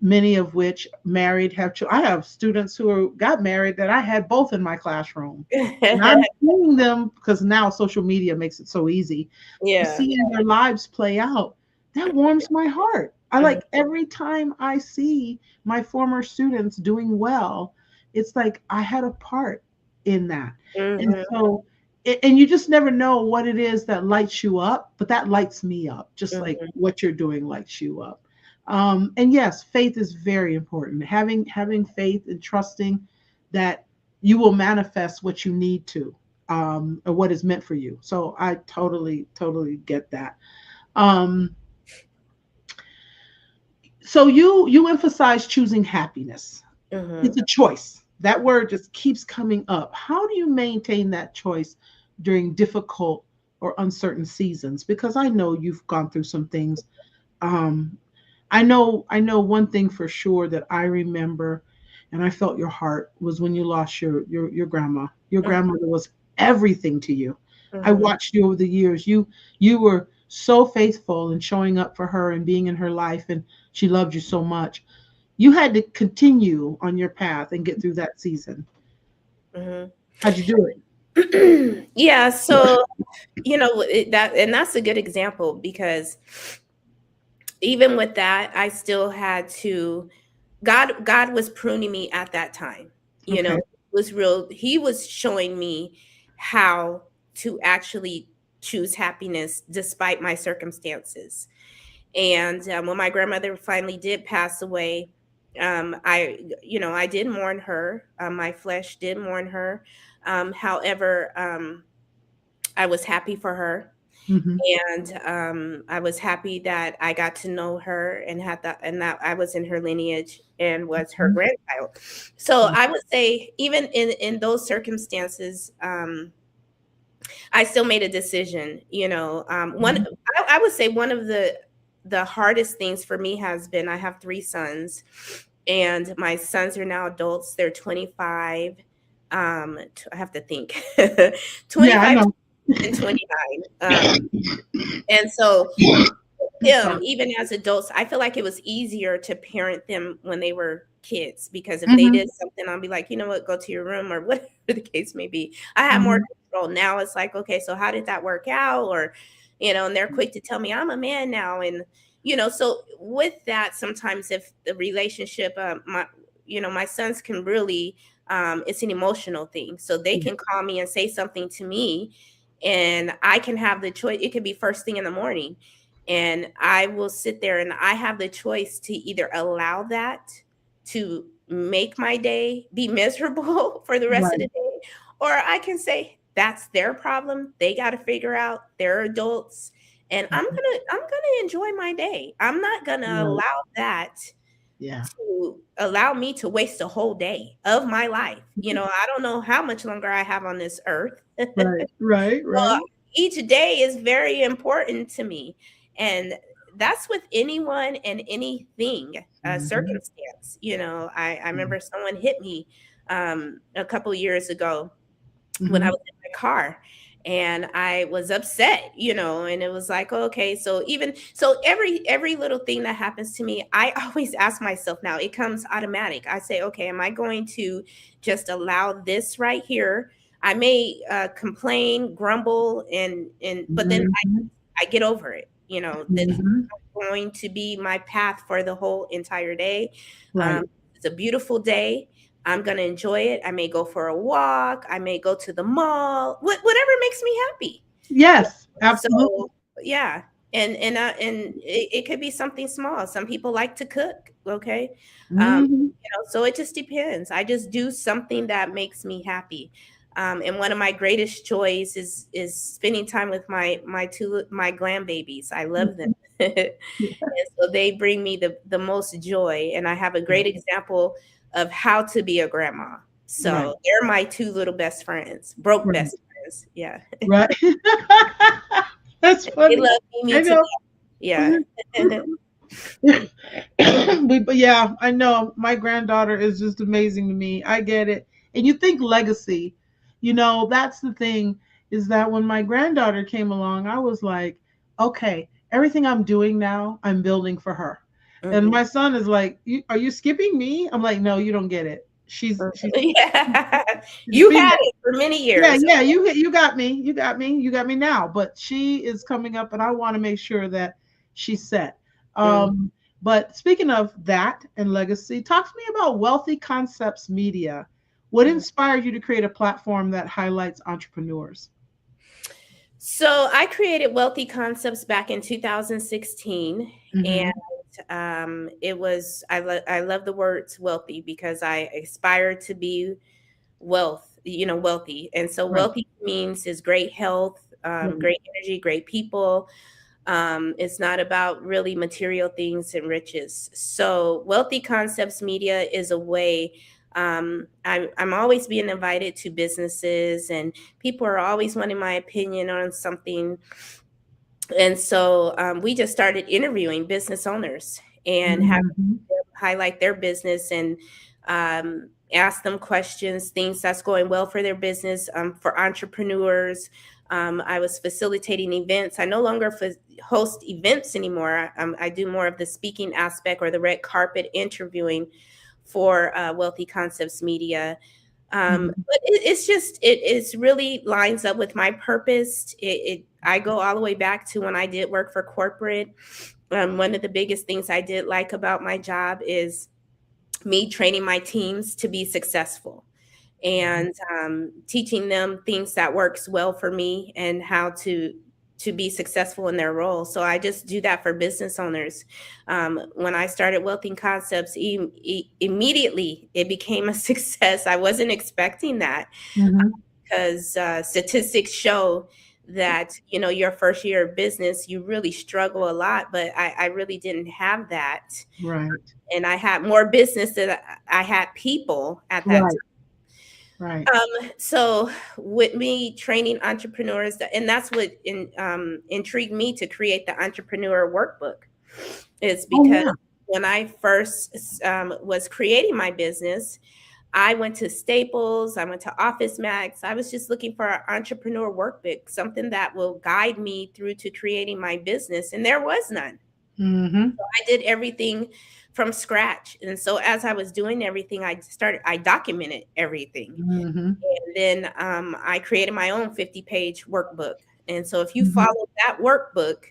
Speaker 1: many of which married, have children. I have students who got married that I had both in my classroom. And I'm seeing them, because now social media makes it so easy. I'm
Speaker 2: Yeah.
Speaker 1: seeing their lives play out. That warms my heart. I
Speaker 2: Mhm.
Speaker 1: like, every time I see my former students doing well, it's like I had a part in that. And
Speaker 2: Mhm.
Speaker 1: so, and you just never know what it is that lights you up, but that lights me up, just like
Speaker 2: Mhm.
Speaker 1: what you're doing lights you up. And yes, faith is very important. Having faith and trusting that you will manifest what you need to, or what is meant for you. So I totally get that. Um, so you emphasize choosing happiness. It's
Speaker 2: Mhm.
Speaker 1: a choice. That word just keeps coming up. How do you maintain that choice during difficult or uncertain seasons? Because I know you've gone through some things. Um, I know one thing for sure that I remember, and I felt your heart, was when you lost your grandma. Your
Speaker 2: Mhm.
Speaker 1: grandmother was everything to you. I
Speaker 2: Mhm.
Speaker 1: watched you over the years. You were so faithful in showing up for her and being in her life, and she loved you so much. You had to continue on your path and get through that season.
Speaker 2: Mhm.
Speaker 1: How'd you do it?
Speaker 2: Yeah, so that's a good example because even with that, I still had to. God was pruning me at that time.
Speaker 1: Okay.
Speaker 2: It was real. He was showing me how to actually choose happiness despite my circumstances. And when my grandmother finally did pass away, I did mourn her. My flesh did mourn her. However, I was happy for her,
Speaker 1: Hmm.
Speaker 2: and I was happy that I got to know her and had that, and that I was in her lineage and was her grandchild. So I would say, even in those circumstances, I still made a decision. I would say one of the hardest things for me has been, I have three sons, and my sons are now adults. They're 25. I have to think.
Speaker 1: Yeah, I
Speaker 2: 25
Speaker 1: know.
Speaker 2: and 29. And so
Speaker 1: I'm
Speaker 2: them,
Speaker 1: sorry.
Speaker 2: even as adults, I feel like it was easier to parent them when they were kids, because if they
Speaker 1: Hmm.
Speaker 2: did something, I'll be like, you know what, go to your room, or whatever the case may be. I had more
Speaker 1: Hmm.
Speaker 2: control. Now it's like, okay, so how did that work out? Or, and they're quick to tell me I'm a man now. And, so with that, sometimes if the relationship, my sons can really, it's an emotional thing. So they can call me and say something to me, and I can have the choice. It could be first thing in the morning, and I will sit there and I have the choice to either allow that to make my day be miserable for the rest of the
Speaker 1: Right.
Speaker 2: day, or I can say that's their problem. They got to figure out, they're adults, and I'm going to enjoy my day. I'm not going to
Speaker 1: Right.
Speaker 2: allow that
Speaker 1: Yeah.
Speaker 2: to allow me to waste a whole day of my life. I don't know how much longer I have on this earth.
Speaker 1: Right. Right.
Speaker 2: Well,
Speaker 1: Right.
Speaker 2: each day is very important to me. And that's with anyone and anything,
Speaker 1: Hmm.
Speaker 2: circumstance. I remember someone hit me a couple years ago when I
Speaker 1: Hmm.
Speaker 2: was in my car, and I was upset, and it was like, okay, so every little thing that happens to me, I always ask myself, now it comes automatic. I say, okay, am I going to just allow this right here? I may complain, grumble, but then
Speaker 1: Hmm.
Speaker 2: I get over it. This is
Speaker 1: Hmm.
Speaker 2: going to be my path for the whole entire day. Um,
Speaker 1: Right.
Speaker 2: it's a beautiful day. I'm going to enjoy it. I may go for a walk. I may go to the mall. Whatever makes me happy. Yeah.
Speaker 1: Yes, absolutely.
Speaker 2: So yeah, and it could be something small. Some people like to cook. Okay,
Speaker 1: Hmm.
Speaker 2: so it just depends. I just do something that makes me happy. And one of my greatest joys is spending time with my grandbabies. I love them. And so they bring me the most joy, and I have a great example of how to be a grandma.
Speaker 1: Right.
Speaker 2: So they're my two little best friends, broke
Speaker 1: Right.
Speaker 2: best friends. Yeah.
Speaker 1: Right. That's
Speaker 2: They
Speaker 1: funny.
Speaker 2: love
Speaker 1: I
Speaker 2: me to death.
Speaker 1: know.
Speaker 2: Yeah.
Speaker 1: But yeah, I know my granddaughter is just amazing to me. I get it. And you think legacy, that's the thing, is that when my granddaughter came along, I was like, okay, everything I'm doing now, I'm building for her. And
Speaker 2: Mhm.
Speaker 1: my son is like, are you skipping me? I'm like, no, you don't get it. She's
Speaker 2: Yeah.
Speaker 1: she's
Speaker 2: You
Speaker 1: female.
Speaker 2: had it for many
Speaker 1: Yeah,
Speaker 2: years.
Speaker 1: yeah, you got me. You got me now. But she is coming up and I want to make sure that she's set.
Speaker 2: Mm.
Speaker 1: But speaking of that and legacy, talk to me about Wealthy Concepts Media. What
Speaker 2: Mhm.
Speaker 1: inspired you to create a platform that highlights entrepreneurs?
Speaker 2: So I created Wealthy Concepts back in 2016, and
Speaker 1: Mm-hmm.
Speaker 2: it was I love the words wealthy because I aspire to be wealthy, and so
Speaker 1: Right.
Speaker 2: wealthy means is great health,
Speaker 1: Right.
Speaker 2: great energy, great people. It's not about really material things and riches. So, Wealthy Concepts Media is a way. I'm always being invited to businesses, and people are always wanting my opinion on something. And so we just started interviewing business owners and having
Speaker 1: Mm-hmm.
Speaker 2: them highlight their business and ask them questions, things that's going well for their business, for entrepreneurs. I was facilitating events. I no longer host events anymore. I do more of the speaking aspect or the red carpet interviewing for Wealthy Concepts Media.
Speaker 1: Mhm.
Speaker 2: But it's just it's really lines up with my purpose. I go all the way back to when I did work for corporate. One of the biggest things I did like about my job is me training my teams to be successful and teaching them things that works well for me and how to be successful in their role. So I just do that for business owners. When I started Wealthy Concepts, immediately it became a success. I wasn't expecting that
Speaker 1: Mhm.
Speaker 2: because statistics show that your first year of business you really struggle a lot, but I really didn't have that,
Speaker 1: Right.
Speaker 2: and I had more business than I had people at that.
Speaker 1: Right. Right.
Speaker 2: So with me training entrepreneurs, and that's what intrigued me to create the entrepreneur workbook, is
Speaker 1: Oh
Speaker 2: because
Speaker 1: yeah.
Speaker 2: when I first was creating my business, I went to Staples, I went to Office Max. I was just looking for an entrepreneur workbook, something that will guide me through to creating my business, and there was none.
Speaker 1: Mhm.
Speaker 2: I did everything from scratch. And so as I was doing everything, I documented everything.
Speaker 1: Mhm.
Speaker 2: And then I created my own 50-page workbook. And so if you
Speaker 1: Mhm.
Speaker 2: follow that workbook,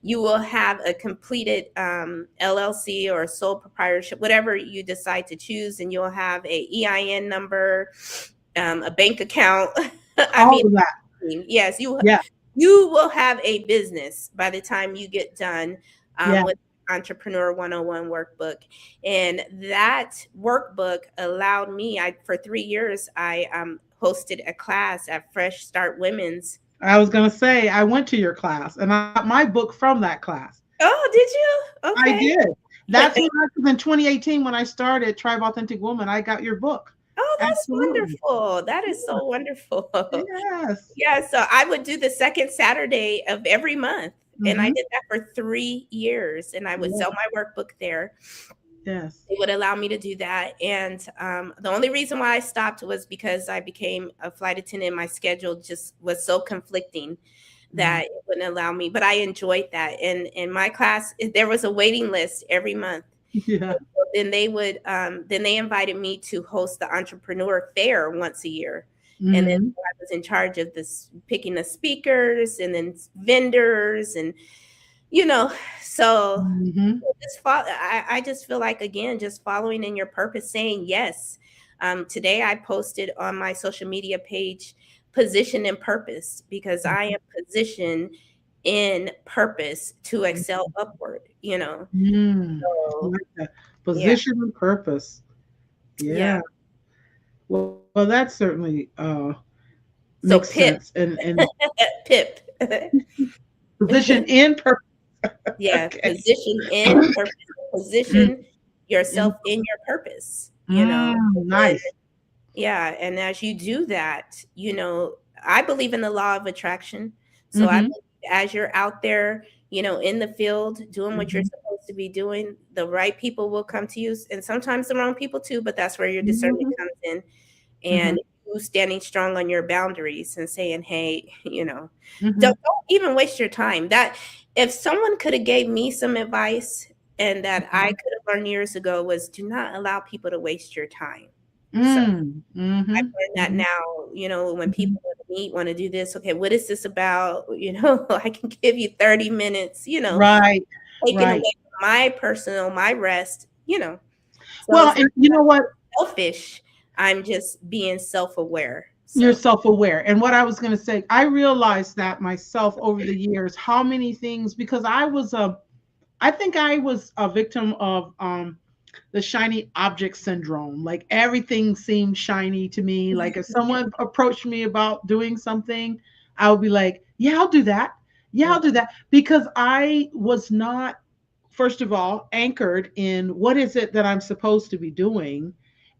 Speaker 2: you will have a completed LLC or sole proprietorship, whatever you decide to choose, and you'll have a EIN number, a bank account. I
Speaker 1: All
Speaker 2: mean,
Speaker 1: of that.
Speaker 2: yes,
Speaker 1: Yeah.
Speaker 2: you will have a business by the time you get done
Speaker 1: Yeah.
Speaker 2: with Entrepreneur 101 workbook. And that workbook allowed me, I for 3 years, I hosted a class at Fresh Start Women's.
Speaker 1: I was gonna say I went to your class and I got my book from that class.
Speaker 2: Oh, did you?
Speaker 1: I
Speaker 2: Okay.
Speaker 1: did. That's when I was in 2018 when I started Tribe Authentic Woman. I got your book.
Speaker 2: Oh, that's
Speaker 1: Absolutely.
Speaker 2: wonderful. That is
Speaker 1: Yeah.
Speaker 2: so wonderful.
Speaker 1: Yes.
Speaker 2: Yeah, so I would do the second Saturday of every month. And I
Speaker 1: Mhm.
Speaker 2: did that for 3 years. And I would
Speaker 1: Yeah.
Speaker 2: sell my workbook there.
Speaker 1: Yes.
Speaker 2: It would allow me to do that. And the only reason why I stopped was because I became a flight attendant. My schedule just was so conflicting
Speaker 1: Mhm.
Speaker 2: that it wouldn't allow me. But I enjoyed that. And in my class, there was a waiting list every month.
Speaker 1: Yeah.
Speaker 2: Then then they invited me to host the entrepreneur fair once a year. And then
Speaker 1: Mhm.
Speaker 2: I was in charge of this picking the speakers and then vendors and you know, so
Speaker 1: Mhm.
Speaker 2: I just feel like again, just following in your purpose, saying yes. Today I posted on my social media page position and purpose because I am positioned in purpose to excel upward.
Speaker 1: Mm. I
Speaker 2: So
Speaker 1: like that.
Speaker 2: yeah.
Speaker 1: Position and purpose.
Speaker 2: Yeah.
Speaker 1: Yeah. Well, that certainly
Speaker 2: So
Speaker 1: makes
Speaker 2: PIP,
Speaker 1: sense. And
Speaker 2: PIP.
Speaker 1: position and purpose.
Speaker 2: Yeah,
Speaker 1: Okay.
Speaker 2: position in purpose.
Speaker 1: Mm,
Speaker 2: Position yourself in your purpose.
Speaker 1: nice.
Speaker 2: Yeah, and as you do that, I believe in the law of attraction. So I
Speaker 1: Mhm.
Speaker 2: believe as you're out there, in the field doing what you're
Speaker 1: Mhm.
Speaker 2: supposed to be doing, the right people will come to you, and sometimes the wrong people too, but that's where your discernment
Speaker 1: Mhm.
Speaker 2: comes in. And
Speaker 1: Mhm.
Speaker 2: you standing strong on your boundaries and saying, "Hey,
Speaker 1: Mhm.
Speaker 2: don't even waste your time." That if someone could have gave me some advice and that I
Speaker 1: Mhm.
Speaker 2: could have learned years ago was do not allow people to waste your time. So
Speaker 1: Mm.
Speaker 2: I've
Speaker 1: Mhm.
Speaker 2: learned that
Speaker 1: Mhm.
Speaker 2: now, when
Speaker 1: Mhm.
Speaker 2: people want to meet, want to do this, okay, what is this about? I can give you 30 minutes,
Speaker 1: Right.
Speaker 2: taking away
Speaker 1: Right.
Speaker 2: my personal, my rest. So
Speaker 1: Well,
Speaker 2: it's not
Speaker 1: and you know what?
Speaker 2: selfish. I'm just being self-aware.
Speaker 1: You're
Speaker 2: So
Speaker 1: self-aware. And what I was going to say, I realized that myself over the years, how many things, because I think I was a victim of the shiny object syndrome. Like everything seemed shiny to me. Like if someone approached me about doing something, I would be like, yeah, I'll do that. Yeah, I'll do that. Because I was not, first of all, anchored in what is it that I'm supposed to be doing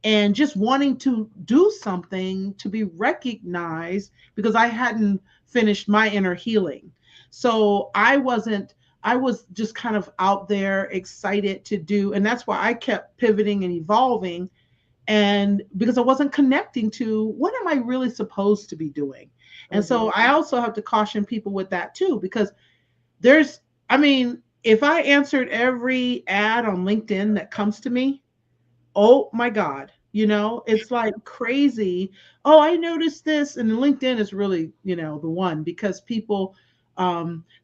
Speaker 1: and just wanting to do something to be recognized because I hadn't finished my inner healing. So I was just kind of out there excited to do, and that's why I kept pivoting and evolving. And because I wasn't connecting to what am I really supposed to be doing. And
Speaker 2: mhm.
Speaker 1: so I also have to caution people with that too, because there's, I mean, if I answered every ad on LinkedIn that comes to me, oh my God. It's like crazy. Oh, I noticed this. And LinkedIn is really, the one, because people,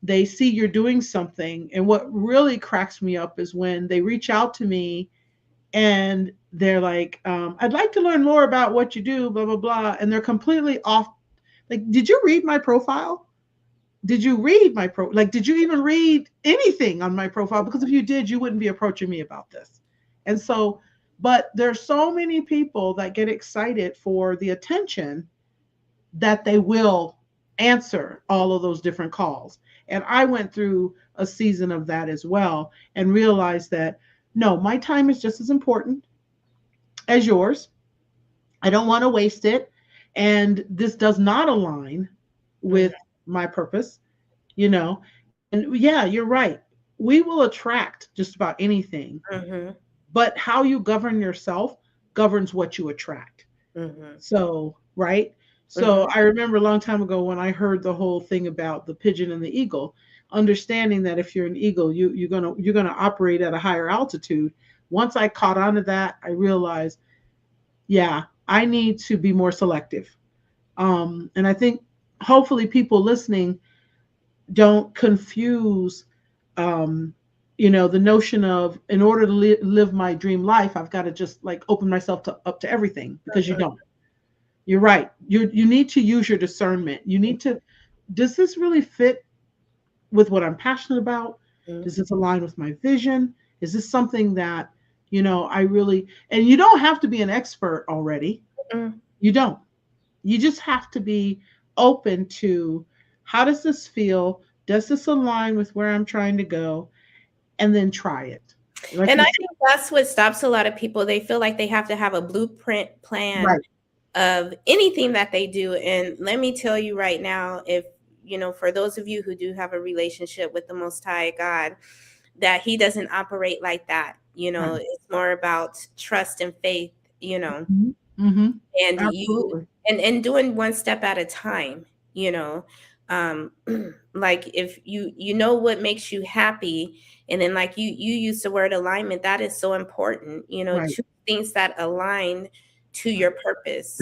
Speaker 1: they see you're doing something. And what really cracks me up is when they reach out to me and they're like, I'd like to learn more about what you do, blah, blah, blah. And they're completely off. Like, did you read my profile? Did you read my like, did you even read anything on my profile? Because if you did, you wouldn't be approaching me about this. And so, but there's so many people that get excited for the attention that they will answer all of those different calls. And I went through a season of that as well and realized that no, my time is just as important as yours. I don't want to waste it. And this does not align with my purpose, you know. And yeah, you're right. We will attract just about anything, but how you govern yourself governs what you attract. So, right? So I remember a long time ago when I heard the whole thing about the pigeon and the eagle, understanding that if you're an eagle, you're gonna operate at a higher altitude. Once I caught on to that, I realized, yeah, I need to be more selective. And I think hopefully people listening don't confuse, the notion of, in order to live my dream life, I've got to just like open myself up to everything, because you don't. You're right. You need to use your discernment. You need to, does this really fit with what I'm passionate about? Does this align with my vision? Is this something that, I really, and you don't have to be an expert already. You don't. You just have to be open to, how does this feel? Does this align with where I'm trying to go? And then try it.
Speaker 2: Like, and I think that's what stops a lot of people. They feel like they have to have a blueprint plan of anything that they do. And let me tell you right now, if, for those of you who do have a relationship with the Most High God, that he doesn't operate like that. It's more about trust and faith, and Absolutely. and doing one step at a time, like if you know what makes you happy, and then like you use the word alignment, that is so important, choose things that align to your purpose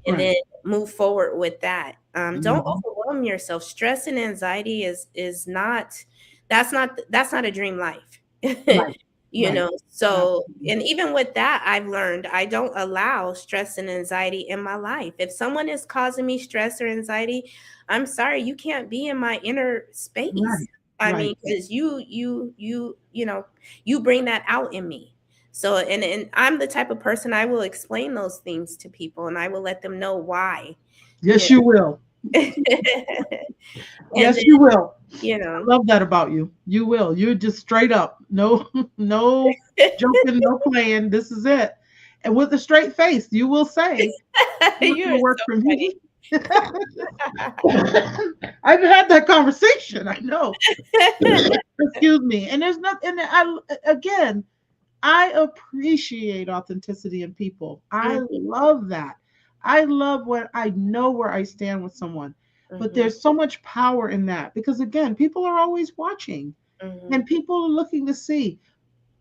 Speaker 2: and then move forward with that. Don't overwhelm yourself. Stress and anxiety is not, that's not a dream life. So, and even with that, I've learned I don't allow stress and anxiety in my life. If someone is causing me stress or anxiety, I'm sorry, you can't be in my inner space. I mean, because you bring that out in me. So, and I'm the type of person, I will explain those things to people and I will let them know why.
Speaker 1: Yes, you will. Yes, you will. I love that about you. You will. You're just straight up. No joking, no playing. This is it. And with a straight face, you will say, "You work for me." I've had that conversation. I know. Excuse me. And there's nothing. I appreciate authenticity in people. I love that. I love when I know where I stand with someone. But there's so much power in that, because again, people are always watching and people are looking to see,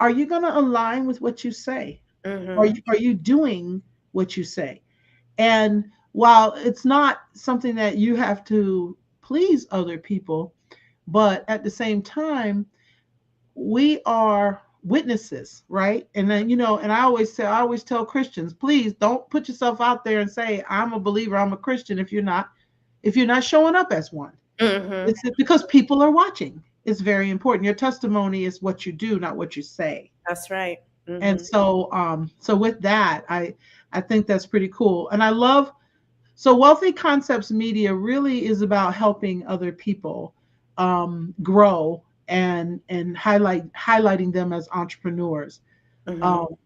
Speaker 1: are you going to align with what you say? Are you doing what you say? And while it's not something that you have to please other people, but at the same time, we are witnesses, right? And then, and I always tell Christians, please don't put yourself out there and say, I'm a believer, I'm a Christian, if you're not showing up as one. It's because people are watching. It's very important. Your testimony is what you do, not what you say.
Speaker 2: That's right.
Speaker 1: And so with that, I think that's pretty cool. And I love, so Wealthy Concepts Media really is about helping other people grow and highlighting them as entrepreneurs.
Speaker 2: And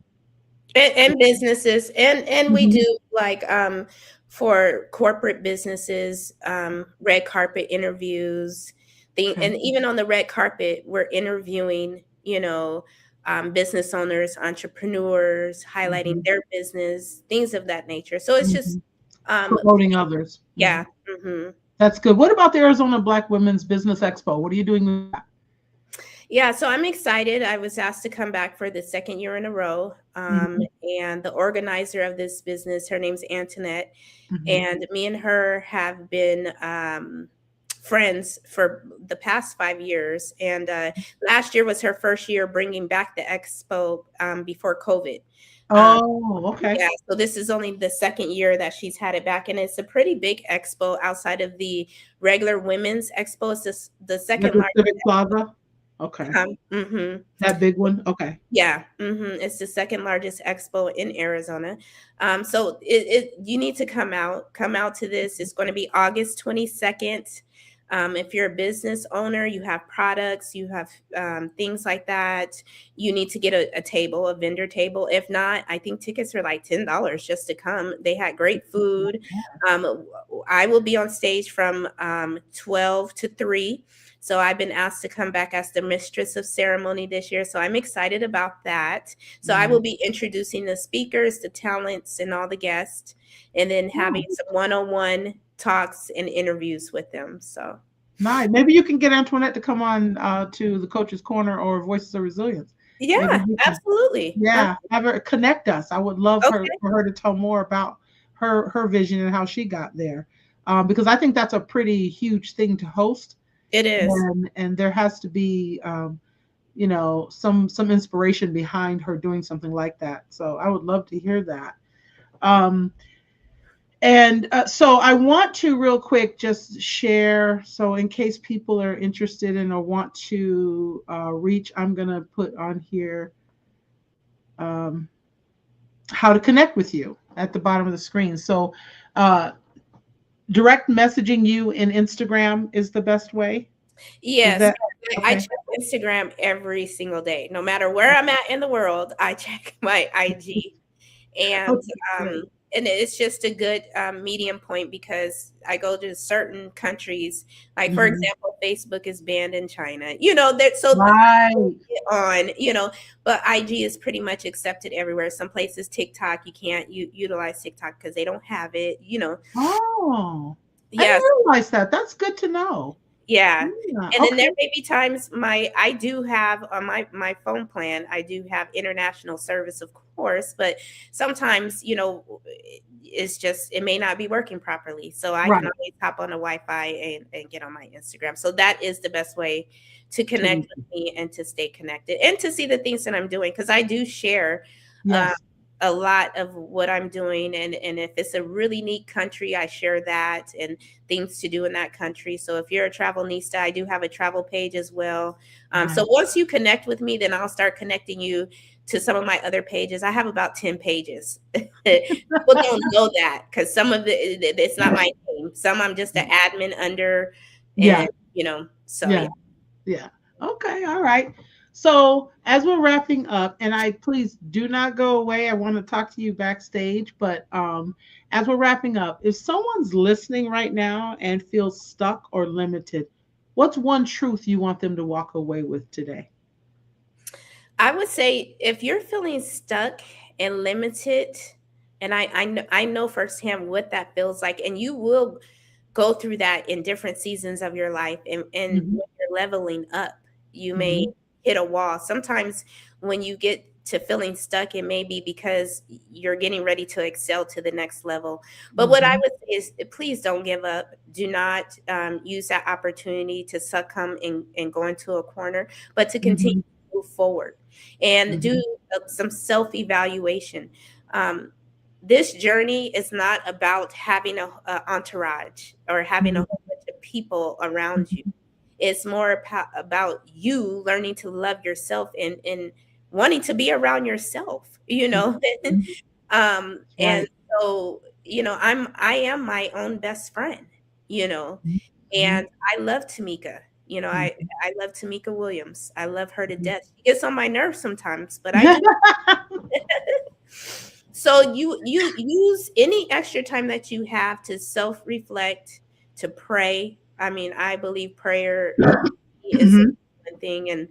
Speaker 2: businesses. And we do like for corporate businesses, red carpet interviews, and even on the red carpet, we're interviewing, business owners, entrepreneurs, highlighting their business, things of that nature. So it's just
Speaker 1: promoting others.
Speaker 2: Yeah.
Speaker 1: That's good. What about the Arizona Black Women's Business Expo? What are you doing with that?
Speaker 2: Yeah, so I'm excited. I was asked to come back for the second year in a row.
Speaker 1: Mhm,
Speaker 2: And the organizer of this business, her name's Antoinette,
Speaker 1: mhm.
Speaker 2: and me and her have been friends for the past 5 years. And last year was her first year bringing back the expo before COVID. Um,
Speaker 1: Oh, okay.
Speaker 2: yeah, so this is only the second year that she's had it back, and it's a pretty big expo outside of the regular women's expo. It's just the
Speaker 1: Like
Speaker 2: second
Speaker 1: a
Speaker 2: largest.
Speaker 1: Civic Plaza? Okay.
Speaker 2: Mhm.
Speaker 1: That big one? Okay.
Speaker 2: Yeah, it's the second largest expo in Arizona. So it you need to come out to this. It's going to be August 22nd. If you're a business owner, you have products, you have things like that, you need to get a table, a vendor table. If not, I think tickets are like $10 just to come. They had great food. I will be on stage from 12 to 3. So I've been asked to come back as the mistress of ceremony this year. So I'm excited about that. So I will
Speaker 1: Nice.
Speaker 2: be introducing the speakers, the talents, and all the guests, and then having
Speaker 1: Oh,
Speaker 2: some one-on-one talks and interviews with them. So
Speaker 1: nice. Maybe you can get Antoinette to come on to the Coach's Corner or Voices of Resilience. Maybe
Speaker 2: yeah,
Speaker 1: you can,
Speaker 2: absolutely.
Speaker 1: yeah, have her connect us. I would love her
Speaker 2: Okay,
Speaker 1: for her to tell more about her vision and how she got there, because I think that's a pretty huge thing to host,
Speaker 2: it is.
Speaker 1: and there has to be some inspiration behind her doing something like that. So I would love to hear that. Um, and so I want to real quick just share. So in case people are interested in or want to reach, I'm gonna put on here um, how to connect with you at the bottom of the screen. So uh, direct messaging you in Instagram is the best way. Is
Speaker 2: Yes,
Speaker 1: that
Speaker 2: I
Speaker 1: okay?
Speaker 2: check Instagram every single day. No matter where I'm at in the world, I check my IG. And
Speaker 1: Okay,
Speaker 2: um
Speaker 1: great.
Speaker 2: and it's just a good medium point because I go to certain countries, like for
Speaker 1: Mhm.
Speaker 2: example, Facebook is banned in China, you know, that so
Speaker 1: Right.
Speaker 2: on, you know, but IG is pretty much accepted everywhere. Some places TikTok, you can't utilize TikTok because they don't have it, you know.
Speaker 1: Oh, I
Speaker 2: Yes.
Speaker 1: didn't realize that. That's good to know.
Speaker 2: Yeah.
Speaker 1: Yeah.
Speaker 2: And then
Speaker 1: Okay.
Speaker 2: there may be times I do have on my phone plan, I do have international service, of course, but sometimes, you know, it's just it may not be working properly. So I can
Speaker 1: Right.
Speaker 2: always hop on a Wi-Fi and get on my Instagram. So that is the best way to
Speaker 1: To
Speaker 2: connect
Speaker 1: reach
Speaker 2: with
Speaker 1: you.
Speaker 2: me and to stay connected and to see the things that I'm doing because I do share uh,
Speaker 1: Yes.
Speaker 2: a lot of what I'm doing, and if it's a really neat country, I share that and things to do in that country. So if you're a travelnista, I do have a travel page as well. So
Speaker 1: Nice.
Speaker 2: once you connect with me, then I'll start connecting you to some of my other pages. I have about 10 pages. People don't know that because some of it's not my name. Some I'm just an admin under,
Speaker 1: Yeah.
Speaker 2: and you know, so yeah.
Speaker 1: Yeah. Yeah. Okay. All right. So as we're wrapping up, and I please do not go away. I want to talk to you backstage, but as we're wrapping up, if someone's listening right now and feels stuck or limited, what's one truth you want them to walk away with today?
Speaker 2: I would say if you're feeling stuck and limited, and I know firsthand what that feels like, and you will go through that in different seasons of your life, and
Speaker 1: Hmm.
Speaker 2: when you're leveling up, you may
Speaker 1: Hmm.
Speaker 2: hit a wall. Sometimes when you get to feeling stuck, it may be because you're getting ready to excel to the next level. But what I
Speaker 1: Hmm.
Speaker 2: would say is please don't give up. Do not use that opportunity to succumb and go into a corner, but to continue
Speaker 1: Hmm.
Speaker 2: to move forward and do
Speaker 1: Hmm.
Speaker 2: some self evaluation. Um, this journey is not about having a entourage or having a whole bunch of people around you. It's more about you learning to love yourself and wanting to be around yourself, you know.
Speaker 1: Hmm.
Speaker 2: And
Speaker 1: Right.
Speaker 2: so, you know, I am my own best friend, you know,
Speaker 1: Hmm.
Speaker 2: and I love Tamika. You know,
Speaker 1: Hmm.
Speaker 2: I love Tamika Williams. I love her to death. She gets on my nerves sometimes, but I
Speaker 1: Hmm.
Speaker 2: do. So you use any extra time that you have to self-reflect, to pray. I mean, I believe prayer is a
Speaker 1: Mhm,
Speaker 2: important thing, and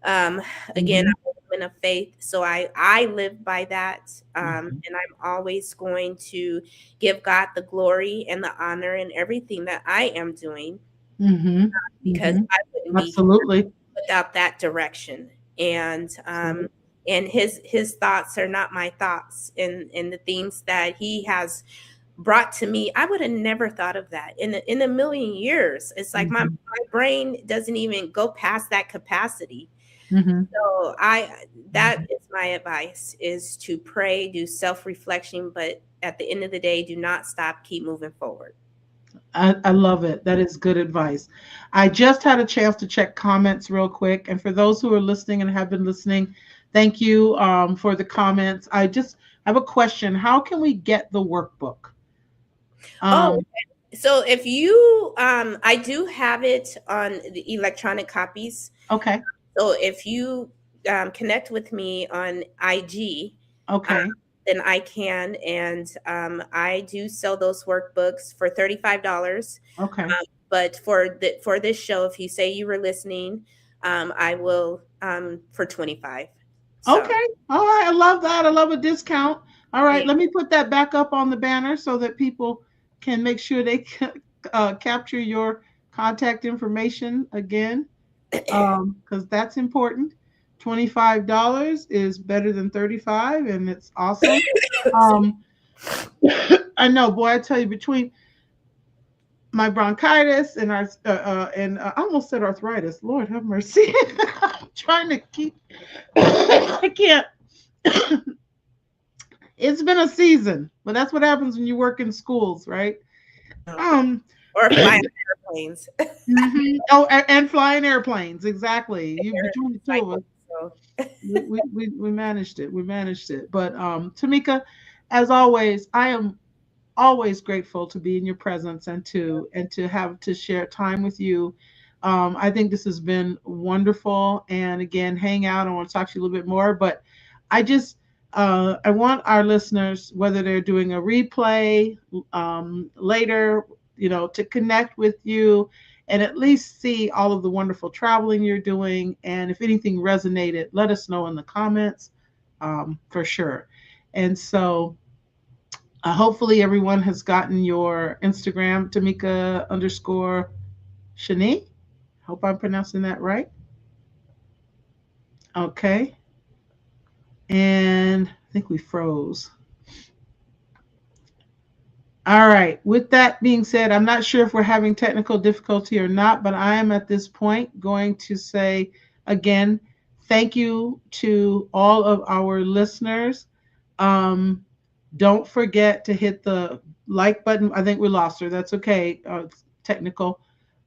Speaker 2: um, again,
Speaker 1: mhm,
Speaker 2: I'm a woman of faith, so I live by that,
Speaker 1: mhm,
Speaker 2: and I'm always going to give God the glory and the honor in everything that I am doing
Speaker 1: mhm,
Speaker 2: because
Speaker 1: mhm.
Speaker 2: I wouldn't be
Speaker 1: Absolutely.
Speaker 2: without that direction.
Speaker 1: Absolutely.
Speaker 2: And his thoughts are not my thoughts, and the things that he has brought to me, I would have never thought of that in a million years. It's like
Speaker 1: Mhm.
Speaker 2: my brain doesn't even go past that capacity.
Speaker 1: Mhm.
Speaker 2: So that
Speaker 1: Mhm.
Speaker 2: is my advice, is to pray, do self-reflection, but at the end of the day, do not stop, keep moving forward.
Speaker 1: I love it. That is good advice. I just had a chance to check comments real quick. And for those who are listening and have been listening, thank you for the comments. I just have a question. How can we get the workbook?
Speaker 2: Oh,
Speaker 1: Um,
Speaker 2: so if you I do have it on the electronic copies.
Speaker 1: okay.
Speaker 2: So if you connect with me on IG, um,
Speaker 1: Okay.
Speaker 2: then I can, and I do sell those workbooks for $35.
Speaker 1: Okay.
Speaker 2: But for this show, if you say you were listening, I will for 25. So
Speaker 1: Okay. All right. I love that. I love a discount. All right.
Speaker 2: yeah.
Speaker 1: Let me put that back up on the banner so that people can make sure they capture your contact information again, because that's important. $25 is better than 35, and it's awesome. Um, I know, boy. I tell you, between my bronchitis and I almost said arthritis. Lord have mercy. I'm trying to keep. I can't. It's been a season, but that's what happens when you work in schools, right?
Speaker 2: No.
Speaker 1: Um,
Speaker 2: Or fly on airplanes.
Speaker 1: mhm. Oh, and flying airplanes, exactly. You
Speaker 2: They're
Speaker 1: between the two of us,
Speaker 2: cycles, so
Speaker 1: we managed it. We managed it. But Tamika, as always, I am always grateful to be in your presence and to have to share time with you. I think this has been wonderful. And again, hang out. I want to talk to you a little bit more, but I just I want our listeners, whether they're doing a replay later, to connect with you and at least see all of the wonderful traveling you're doing. And if anything resonated, let us know in the comments for sure. And so hopefully everyone has gotten your Instagram, Tamika underscore Shani. Hope I'm pronouncing that right. Okay. And I think we froze. All right. With that being said, I'm not sure if we're having technical difficulty or not, but I am at this point going to say again, thank you to all of our listeners. Um, don't forget to hit the like button. I think we lost her. That's okay. It's technical.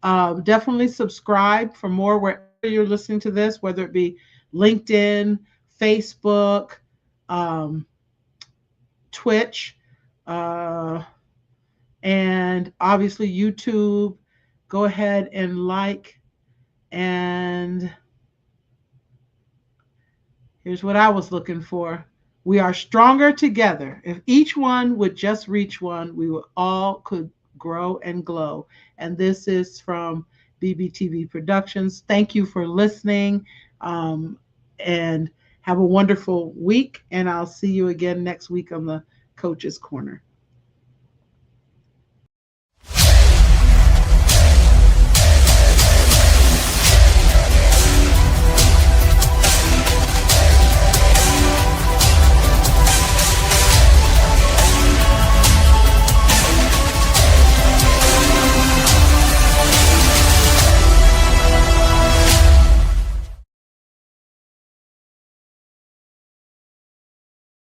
Speaker 1: Definitely subscribe for more wherever you're listening to this, whether it be LinkedIn, Facebook, um, Twitch, uh, and obviously YouTube. Go ahead and like. And here's what I was looking for. We are stronger together. If each one would just reach one, we would all could grow and glow. And this is from BBTV Productions. Thank you for listening. Um, and have a wonderful week. And I'll see you again next week on the Coach's Corner.